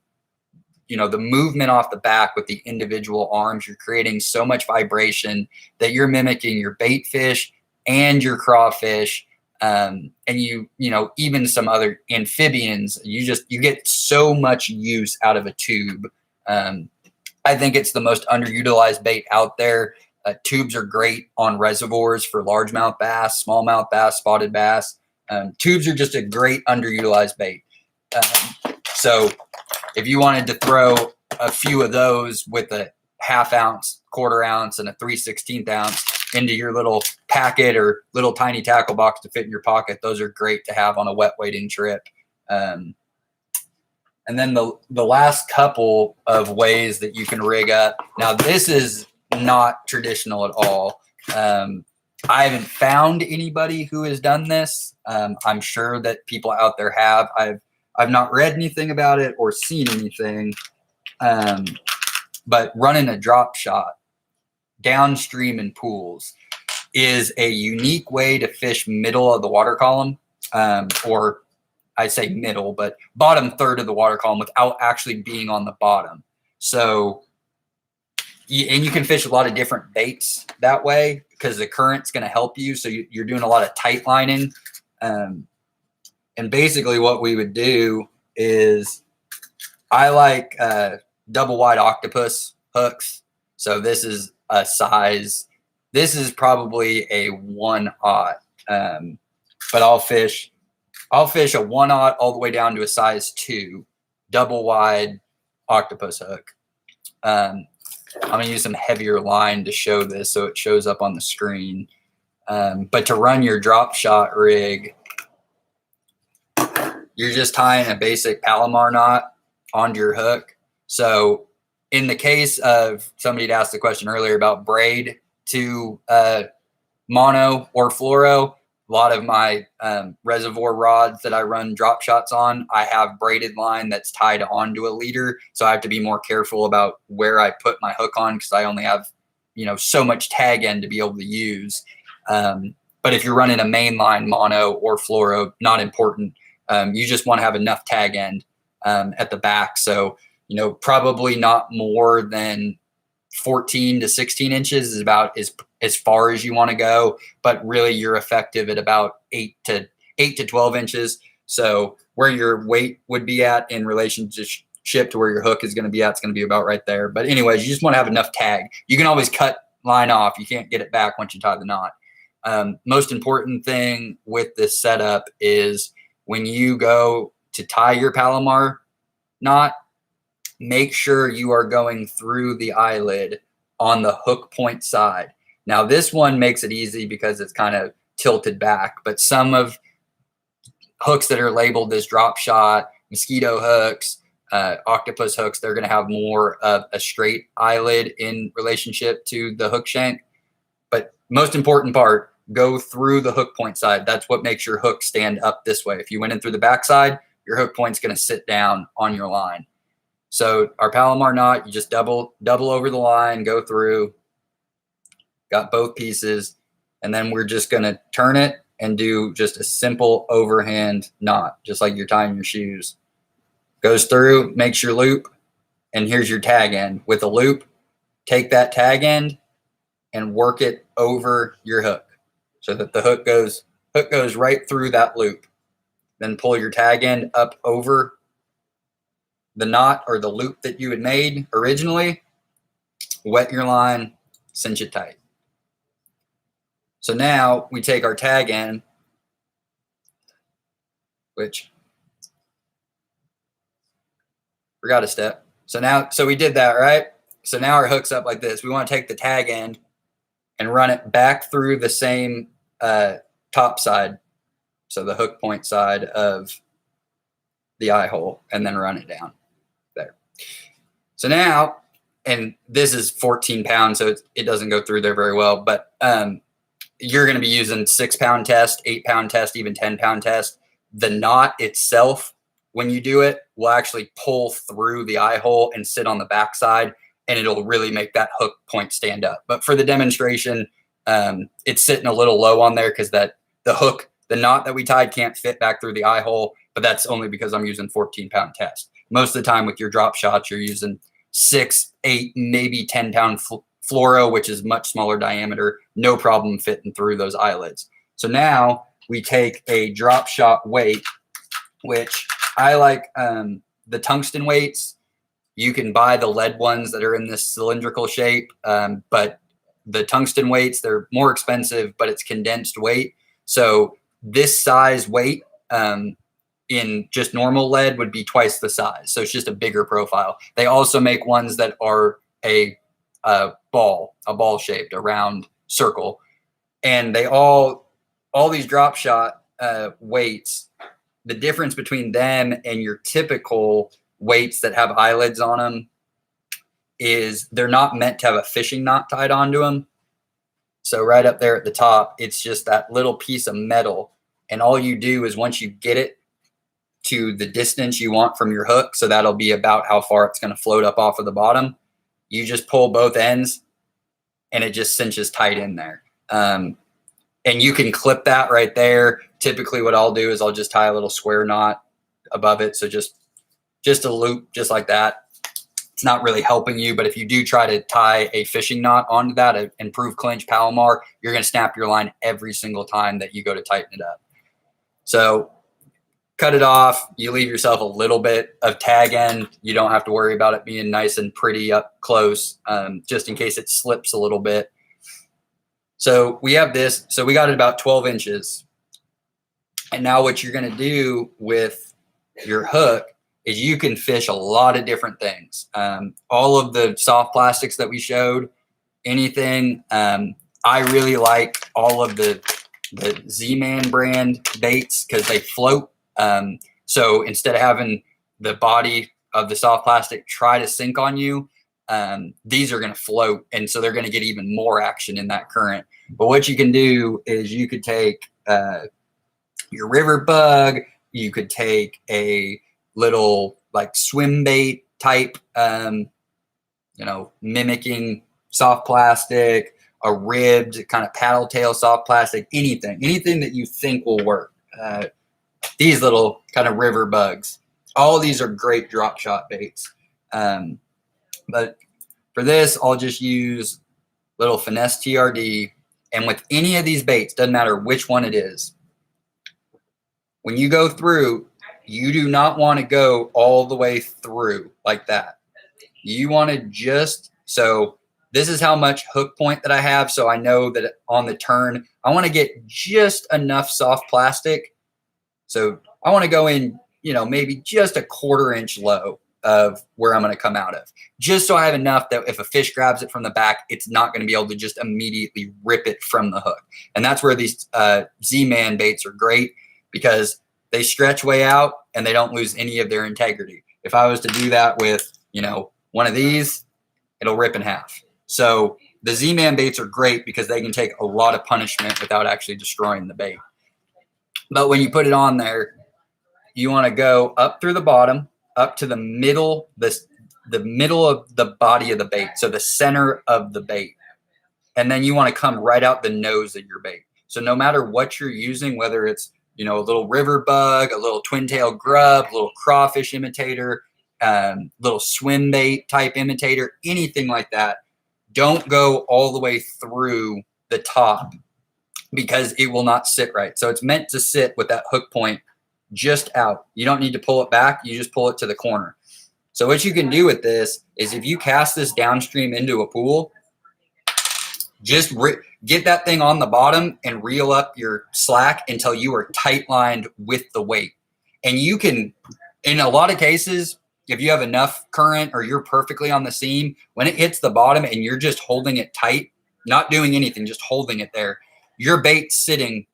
the movement off the back with the individual arms, you're creating so much vibration that you're mimicking your bait fish and your crawfish And even some other amphibians, you get so much use out of a tube. I think it's the most underutilized bait out there. Tubes are great on reservoirs for largemouth bass, smallmouth bass, spotted bass. Tubes are just a great underutilized bait. So if you wanted to throw a few of those with a 1/2 ounce, 1/4 ounce, and a 3/16 ounce into your little packet or little tiny tackle box to fit in your pocket, those are great to have on a wet wading trip. And then the last couple of ways that you can rig up. Now, this is not traditional at all. I haven't found anybody who has done this. I'm sure that people out there have. I've not read anything about it or seen anything. But running a drop shot downstream in pools is a unique way to fish middle of the water column, or I say middle, but bottom third of the water column without actually being on the bottom. So, and you can fish a lot of different baits that way because the current's going to help you. So you're doing a lot of tight lining. And basically what we would do is I like double wide octopus hooks. So this is a size, this is probably a 1/0, but I'll fish a 1/0 all the way down to a size 2 double wide octopus hook. I'm going to use some heavier line to show this so it shows up on the screen. But to run your drop shot rig, you're just tying a basic Palomar knot onto your hook. So in the case of somebody had asked the question earlier about braid to mono or fluoro, a lot of my reservoir rods that I run drop shots on, I have braided line that's tied onto a leader. So I have to be more careful about where I put my hook on because I only have, so much tag end to be able to use. But if you're running a mainline mono or fluoro, not important. You just want to have enough tag end at the back. So, probably not more than 14 to 16 inches is about as far as you want to go, but really you're effective at about 8 to 12 inches. So where your weight would be at in relationship to where your hook is going to be at, it's going to be about right there. But anyways, you just want to have enough tag. You can always cut line off. You can't get it back once you tie the knot. Most important thing with this setup is when you go to tie your Palomar knot, make sure you are going through the eyelid on the hook point side. Now, this one makes it easy because it's kind of tilted back, but some of hooks that are labeled as drop shot, mosquito hooks, octopus hooks, they're going to have more of a straight eyelid in relationship to the hook shank. But most important part, go through the hook point side. That's what makes your hook stand up this way. If you went in through the back side, your hook point's going to sit down on your line. So our Palomar knot, you just double over the line, go through, got both pieces, and then we're just going to turn it and do just a simple overhand knot, just like you're tying your shoes. Goes through, makes your loop, and here's your tag end. With a loop, take that tag end and work it over your hook so that the hook goes right through that loop. Then pull your tag end up over the knot or the loop that you had made originally, wet your line, cinch it tight. So now we take our tag end, which forgot a step. So we did that, right? So now our hook's up like this. We want to take the tag end and run it back through the same top side. So the hook point side of the eye hole, and then run it down there. So now, and this is 14 pounds, so it doesn't go through there very well, but you're going to be using 6-pound test, 8-pound test, even 10-pound test. The knot itself, when you do it, will actually pull through the eye hole and sit on the backside, and it'll really make that hook point stand up. But for the demonstration, it's sitting a little low on there because the knot that we tied can't fit back through the eye hole, but that's only because I'm using 14-pound test. Most of the time with your drop shots, you're using 6, 8, maybe 10-pound fluoro, which is much smaller diameter, no problem fitting through those eyelids. So now we take a drop shot weight, which I like the tungsten weights. You can buy the lead ones that are in this cylindrical shape, but the tungsten weights, they're more expensive, but it's condensed weight. So this size weight in just normal lead would be twice the size. So it's just a bigger profile. They also make ones that are a ball shaped, a round circle. And they all these drop shot weights, the difference between them and your typical weights that have eyelids on them is they're not meant to have a fishing knot tied onto them. So right up there at the top, it's just that little piece of metal. And all you do is once you get it to the distance you want from your hook, so that'll be about how far it's going to float up off of the bottom, you just pull both ends and it just cinches tight in there. And you can clip that right there. Typically what I'll do is I'll just tie a little square knot above it. So just a loop, just like that. It's not really helping you, but if you do try to tie a fishing knot onto that, an improved clinch Palomar, you're going to snap your line every single time that you go to tighten it up. So cut it off. You leave yourself a little bit of tag end. You don't have to worry about it being nice and pretty up close, just in case it slips a little bit. So we have this. So we got it about 12 inches. And now what you're going to do with your hook is you can fish a lot of different things. All of the soft plastics that we showed, anything. I really like all of the Z-Man brand baits because they float. So instead of having the body of the soft plastic try to sink on you, these are going to float. And so they're going to get even more action in that current. But what you can do is you could take your river bug, you could take a little like swim bait type, mimicking soft plastic, a ribbed kind of paddle tail soft plastic, anything that you think will work. These little kind of river bugs, all of these are great drop shot baits. But for this, I'll just use little finesse TRD. And with any of these baits, doesn't matter which one it is, when you go through, you do not want to go all the way through like that. You want to just, so this is how much hook point that I have. So I know that on the turn, I want to get just enough soft plastic. So I want to go in, maybe just a 1/4 inch low of where I'm going to come out of, just so I have enough that if a fish grabs it from the back, it's not going to be able to just immediately rip it from the hook. And that's where these Z-Man baits are great, because they stretch way out and they don't lose any of their integrity. If I was to do that with, one of these, it'll rip in half. So the Z-Man baits are great because they can take a lot of punishment without actually destroying the bait. But when you put it on there, you want to go up through the bottom, up to the middle, the middle of the body of the bait. So the center of the bait. And then you want to come right out the nose of your bait. So no matter what you're using, whether it's, a little river bug, a little twin tail grub, a little crawfish imitator, little swim bait type imitator, anything like that, don't go all the way through the top because it will not sit right. So it's meant to sit with that hook point just out. You don't need to pull it back. You just pull it to the corner. So what you can do with this is if you cast this downstream into a pool, just get that thing on the bottom and reel up your slack until you are tight lined with the weight. And you can, in a lot of cases, if you have enough current or you're perfectly on the seam, when it hits the bottom and you're just holding it tight, not doing anything, just holding it there, your bait's sitting,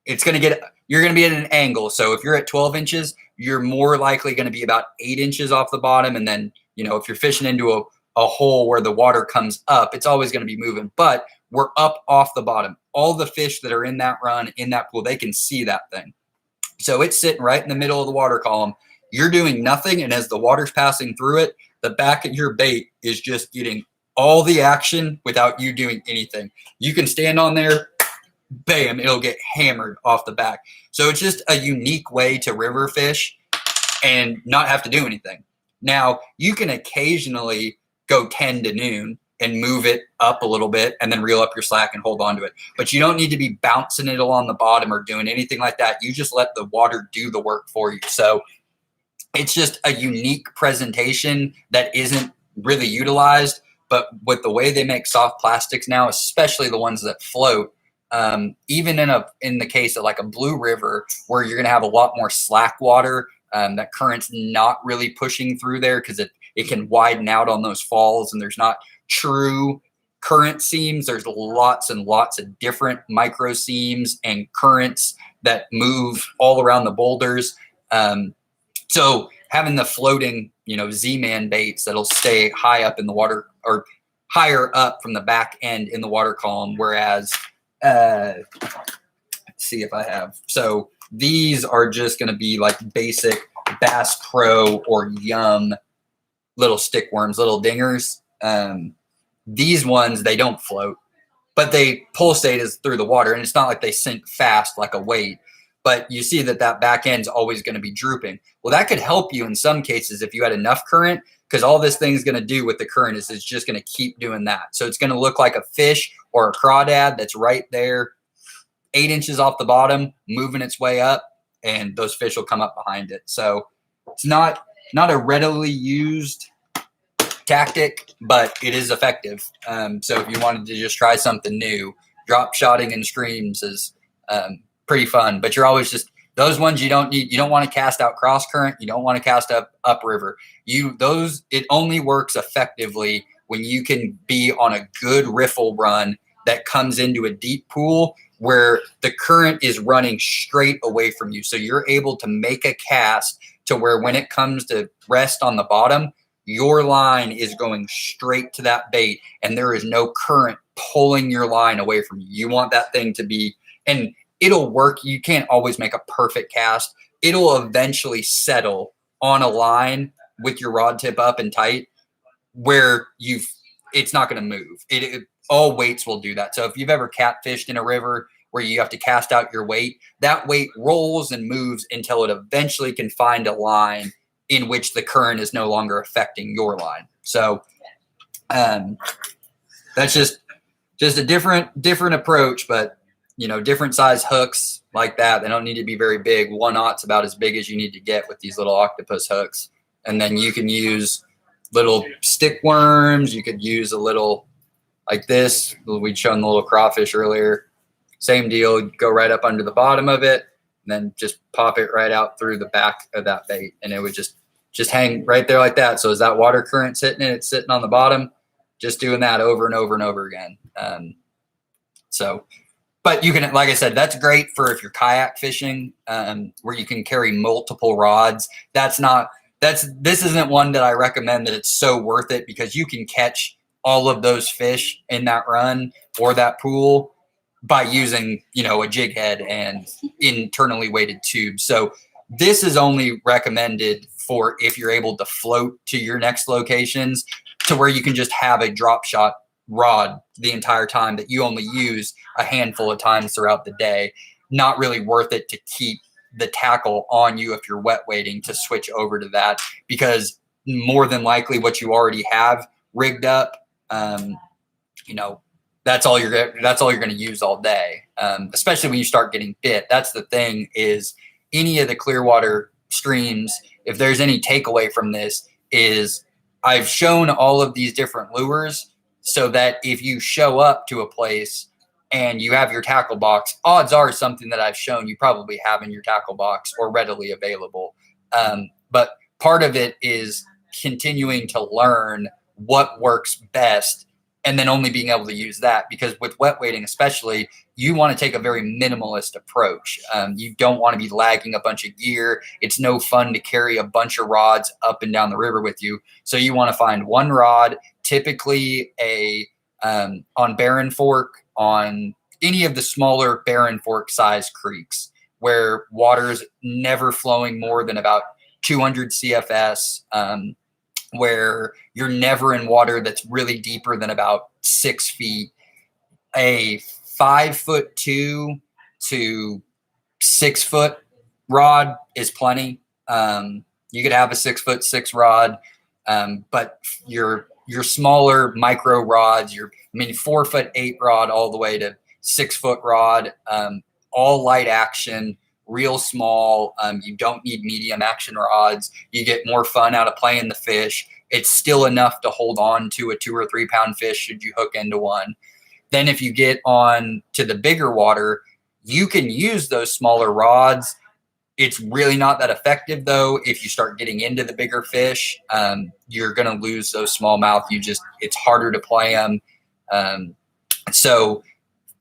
you're going to be at an angle. So if you're at 12 inches, you're more likely going to be about 8 inches off the bottom. And then, if you're fishing into a hole where the water comes up, it's always going to be moving, but we're up off the bottom. All the fish that are in that run, in that pool, they can see that thing. So it's sitting right in the middle of the water column. You're doing nothing. And as the water's passing through it, the back of your bait is just getting all the action without you doing anything. You can stand on there, bam, it'll get hammered off the back. So it's just a unique way to river fish and not have to do anything. Now, you can occasionally go 10 to noon and move it up a little bit and then reel up your slack and hold on to it. But you don't need to be bouncing it along the bottom or doing anything like that. You just let the water do the work for you. So it's just a unique presentation that isn't really utilized. But with the way they make soft plastics now, especially the ones that float, even in the case of like a blue river where you're going to have a lot more slack water, that current's not really pushing through there because it can widen out on those falls and there's not true current seams. There's lots and lots of different micro seams and currents that move all around the boulders. So having the floating, Z-man baits that'll stay high up in the water or higher up from the back end in the water column. Whereas, let's see if I have. So these are just going to be like basic Bass Pro or Yum little stick worms, little dingers. These ones, they don't float, but they pulsate is through the water, and it's not like they sink fast like a weight. But you see that back end's always going to be drooping. Well, that could help you in some cases if you had enough current, because all this thing's going to do with the current is it's just going to keep doing that. So it's going to look like a fish or a crawdad that's right there, 8 inches off the bottom, moving its way up, and those fish will come up behind it. So it's not a readily used tactic, but it is effective. So if you wanted to just try something new, drop shotting in streams is pretty fun. But you're always just those ones you don't need. You don't want to cast out cross current. You don't want to cast up river. It only works effectively when you can be on a good riffle run that comes into a deep pool where the current is running straight away from you. So you're able to make a cast to where when it comes to rest on the bottom, your line is going straight to that bait and there is no current pulling your line away from you. You want that thing to be, and it'll work. You can't always make a perfect cast. It'll eventually settle on a line with your rod tip up and tight where it's not going to move. All weights will do that. So if you've ever catfished in a river where you have to cast out your weight, that weight rolls and moves until it eventually can find a line in which the current is no longer affecting your line. So that's just a different approach, but different size hooks like that. They don't need to be very big. 1/0's about as big as you need to get with these little octopus hooks. And then you can use little stick worms. You could use a little like this. We'd shown the little crawfish earlier. Same deal. You go right up under the bottom of it and then just pop it right out through the back of that bait. And it would just hang right there like that. So as that water current's hitting it, it's sitting on the bottom, just doing that over and over and over again. But you can, like I said, that's great for if you're kayak fishing, where you can carry multiple rods. This isn't one that I recommend that it's so worth it because you can catch all of those fish in that run or that pool by using, a jig head and internally weighted tubes. So this is only recommended for if you're able to float to your next locations to where you can just have a drop shot rod the entire time that you only use a handful of times throughout the day. Not really worth it to keep the tackle on you if you're wet waiting to switch over to that, because more than likely what you already have rigged up, that's all you're going to use all day. Especially when you start getting bit. That's the thing, is any of the Clearwater streams, if there's any takeaway from this, is I've shown all of these different lures so that if you show up to a place and you have your tackle box, odds are something that I've shown you probably have in your tackle box or readily available. But part of it is continuing to learn what works best and then only being able to use that, because with wet waiting especially, you want to take a very minimalist approach. You don't want to be lagging a bunch of gear. It's no fun to carry a bunch of rods up and down the river with you. So you want to find one rod, typically on Barren Fork, on any of the smaller Barren Fork size creeks where water's never flowing more than about 200 CFS, where you're never in water that's really deeper than about 6 feet. A 5'2" to 6 foot rod is plenty. You could have a 6'6" rod, but you're your smaller micro rods, 4'8" rod all the way to 6-foot rod, all light action, real small. You don't need medium action rods. You get more fun out of playing the fish. It's still enough to hold on to a 2 or 3 pound fish should you hook into one. Then if you get on to the bigger water, you can use those smaller rods. It's really not that effective, though. If you start getting into the bigger fish, you're going to lose those smallmouth. It's harder to play them. So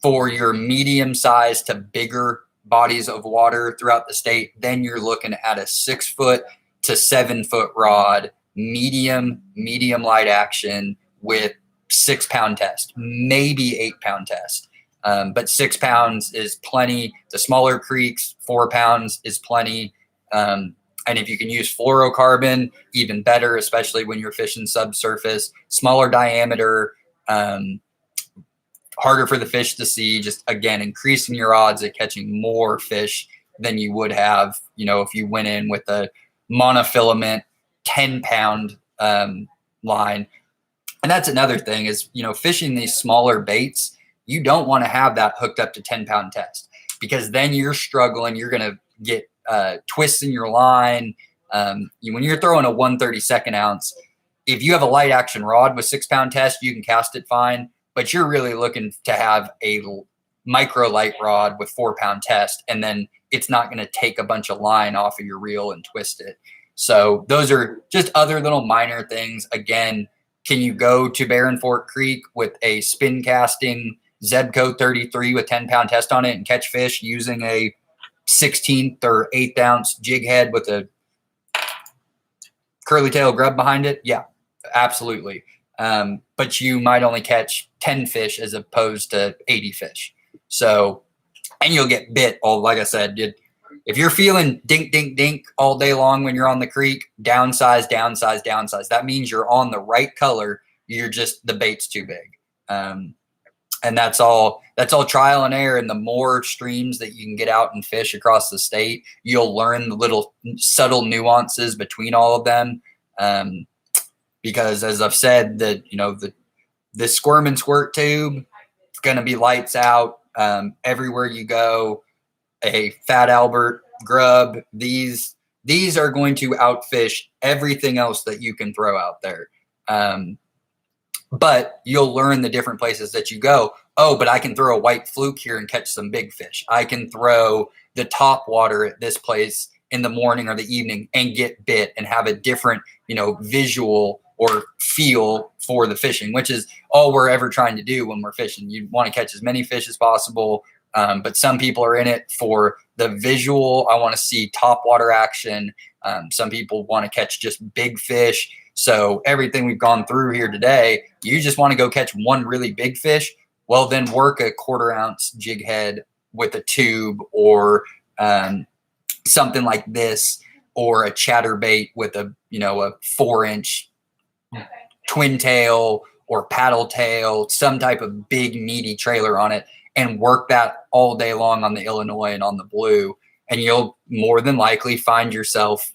for your medium size to bigger bodies of water throughout the state, then you're looking at a 6-foot to 7-foot rod, medium light action with 6 pound test, maybe 8 pound test. But 6 pounds is plenty. The smaller creeks, 4 pounds is plenty. And if you can use fluorocarbon, even better, especially when you're fishing subsurface. Smaller diameter, harder for the fish to see. Just, again, increasing your odds at catching more fish than you would have, if you went in with a monofilament 10-pound line. And that's another thing is, fishing these smaller baits, you don't want to have that hooked up to 10-pound test, because then you're struggling. You're going to get twists in your line. When you're throwing a 1/32 ounce, if you have a light action rod with 6 pound test, you can cast it fine, but you're really looking to have a micro light rod with 4 pound test, and then it's not going to take a bunch of line off of your reel and twist it. So those are just other little minor things. Again, can you go to Barren Fork Creek with a spin casting Zebco 33 with 10 pound test on it and catch fish using a 16th or 8th ounce jig head with a curly tail grub behind it? Yeah, absolutely. But you might only catch 10 fish as opposed to 80 fish. So, and you'll get bit. Like I said, if you're feeling dink, dink, dink all day long when you're on the creek, downsize. That means you're on the right color. The bait's too big. And that's all trial and error. And the more streams that you can get out and fish across the state, you'll learn the little subtle nuances between all of them. Because as I've said, the squirm and squirt tube, it's going to be lights out everywhere you go. A Fat Albert, Grub, these are going to outfish everything else that you can throw out there. But you'll learn the different places that you go. Oh, but I can throw a white fluke here and catch some big fish. I can throw the top water at this place in the morning or the evening and get bit and have a different, visual or feel for the fishing, which is all we're ever trying to do when we're fishing. You want to catch as many fish as possible. But some people are in it for the visual. I want to see top water action. Some people want to catch just big fish. So everything we've gone through here today, you just want to go catch one really big fish. Well, then work a 1/4 ounce jig head with a tube or something like this, or a chatterbait with a 4-inch twin tail or paddle tail, some type of big meaty trailer on it, and work that all day long on the Illinois and on the blue. And you'll more than likely find yourself,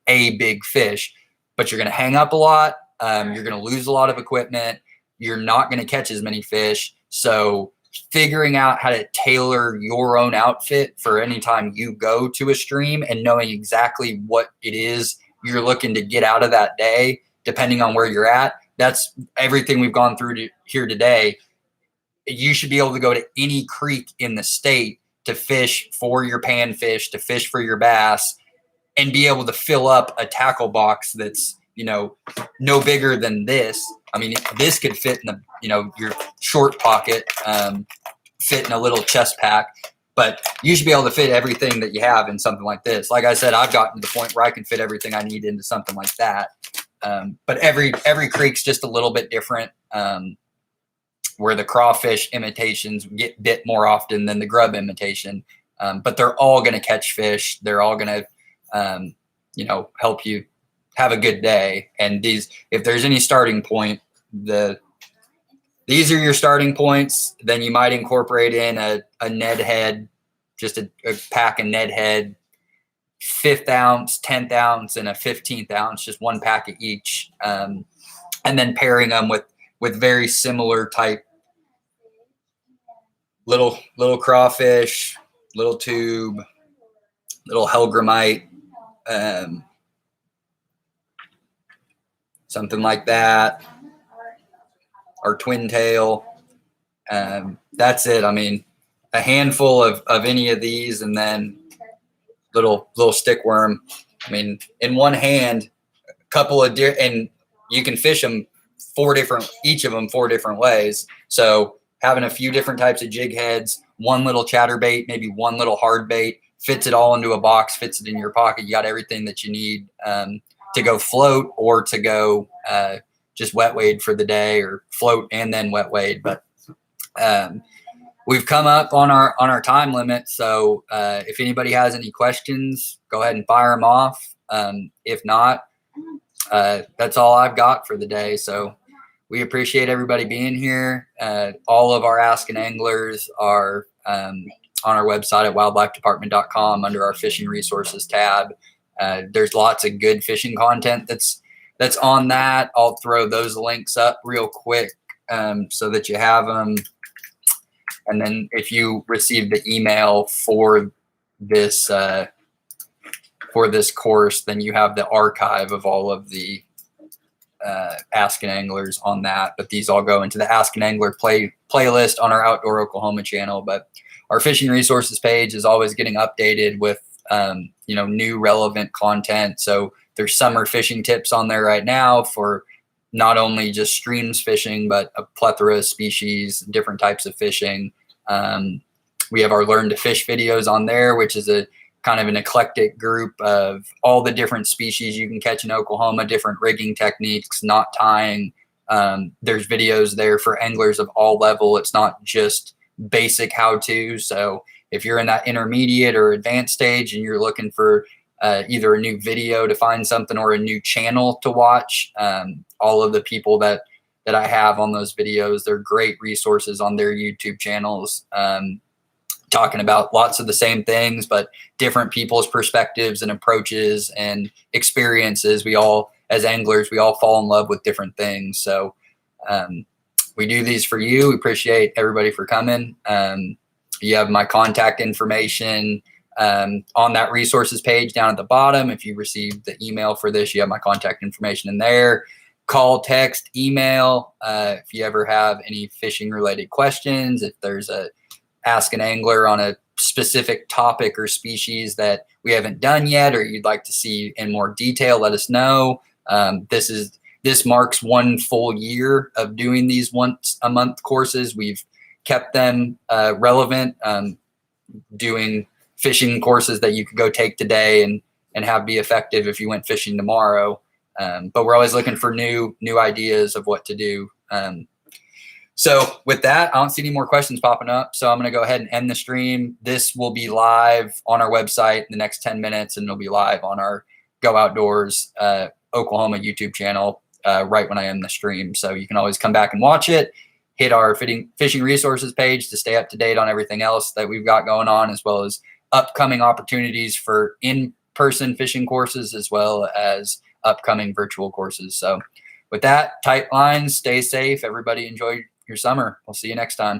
a big fish. But you're going to hang up a lot. You're going to lose a lot of equipment. You're not going to catch as many fish. So figuring out how to tailor your own outfit for any time you go to a stream and knowing exactly what it is you're looking to get out of that day, depending on where you're at, that's everything we've gone through here today. You should be able to go to any creek in the state to fish for your panfish, to fish for your bass, and be able to fill up a tackle box that's, no bigger than this. I mean, this could fit in your short pocket, fit in a little chest pack, but you should be able to fit everything that you have in something like this. Like I said, I've gotten to the point where I can fit everything I need into something like that. But every creek's just a little bit different, where the crawfish imitations get bit more often than the grub imitation. But they're all going to catch fish. They're all going to, help you have a good day. And if there's any starting point, these are your starting points. Then you might incorporate in a Ned head, just a pack of Ned head, 5th ounce, 10th ounce, and a 15th ounce, just one pack of each. and then pairing them with very similar type little crawfish, little tube, little hellgrammite, something like that, or twin tail. That's it. I mean, a handful of any of these, and then little stick worm. I mean, in one hand, a couple of and you can fish them each of them four different ways. So having a few different types of jig heads, one little chatterbait, maybe one little hard bait, fits it all into a box, fits it in your pocket. You got everything that you need to go float or to go just wet wade for the day, or float and then wet wade. But we've come up on our time limit. So if anybody has any questions, go ahead and fire them off. If not, that's all I've got for the day. So we appreciate everybody being here. All of our Asking Anglers are on our website at wildlifedepartment.com under our fishing resources tab. There's lots of good fishing content that's on that. I'll throw those links up real quick so that you have them. And then if you receive the email for this course, then you have the archive of all of the Asking Anglers on that. But these all go into the Asking Angler playlist on our Outdoor Oklahoma channel. But our fishing resources page is always getting updated with new relevant content. So there's summer fishing tips on there right now for not only just streams fishing, but a plethora of species, different types of fishing. We have our Learn to Fish videos on there, which is a kind of an eclectic group of all the different species you can catch in Oklahoma, different rigging techniques, knot tying. There's videos there for anglers of all level. It's not just basic how-to. So if you're in that intermediate or advanced stage and you're looking for either a new video to find something or a new channel to watch, all of the people that I have on those videos, they're great resources on their YouTube channels, talking about lots of the same things, but different people's perspectives and approaches and experiences. We all, as anglers, we all fall in love with different things. So we do these for you. We appreciate everybody for coming. You have my contact information on that resources page down at the bottom. If you received the email for this, you have my contact information in there. Call, text, email. If you ever have any fishing related questions, if there's a Ask an Angler on a specific topic or species that we haven't done yet, or you'd like to see in more detail, let us know. This marks 1 full year of doing these once a month courses. We've kept them relevant, doing fishing courses that you could go take today and have be effective if you went fishing tomorrow. But we're always looking for new ideas of what to do. So with that, I don't see any more questions popping up. So I'm going to go ahead and end the stream. This will be live on our website in the next 10 minutes, and it'll be live on our Go Outdoors Oklahoma YouTube channel right when I end the stream. So you can always come back and watch it. Hit our fishing resources page to stay up to date on everything else that we've got going on, as well as upcoming opportunities for in-person fishing courses, as well as upcoming virtual courses. So with that, tight lines, stay safe. Everybody enjoy your summer. We'll see you next time.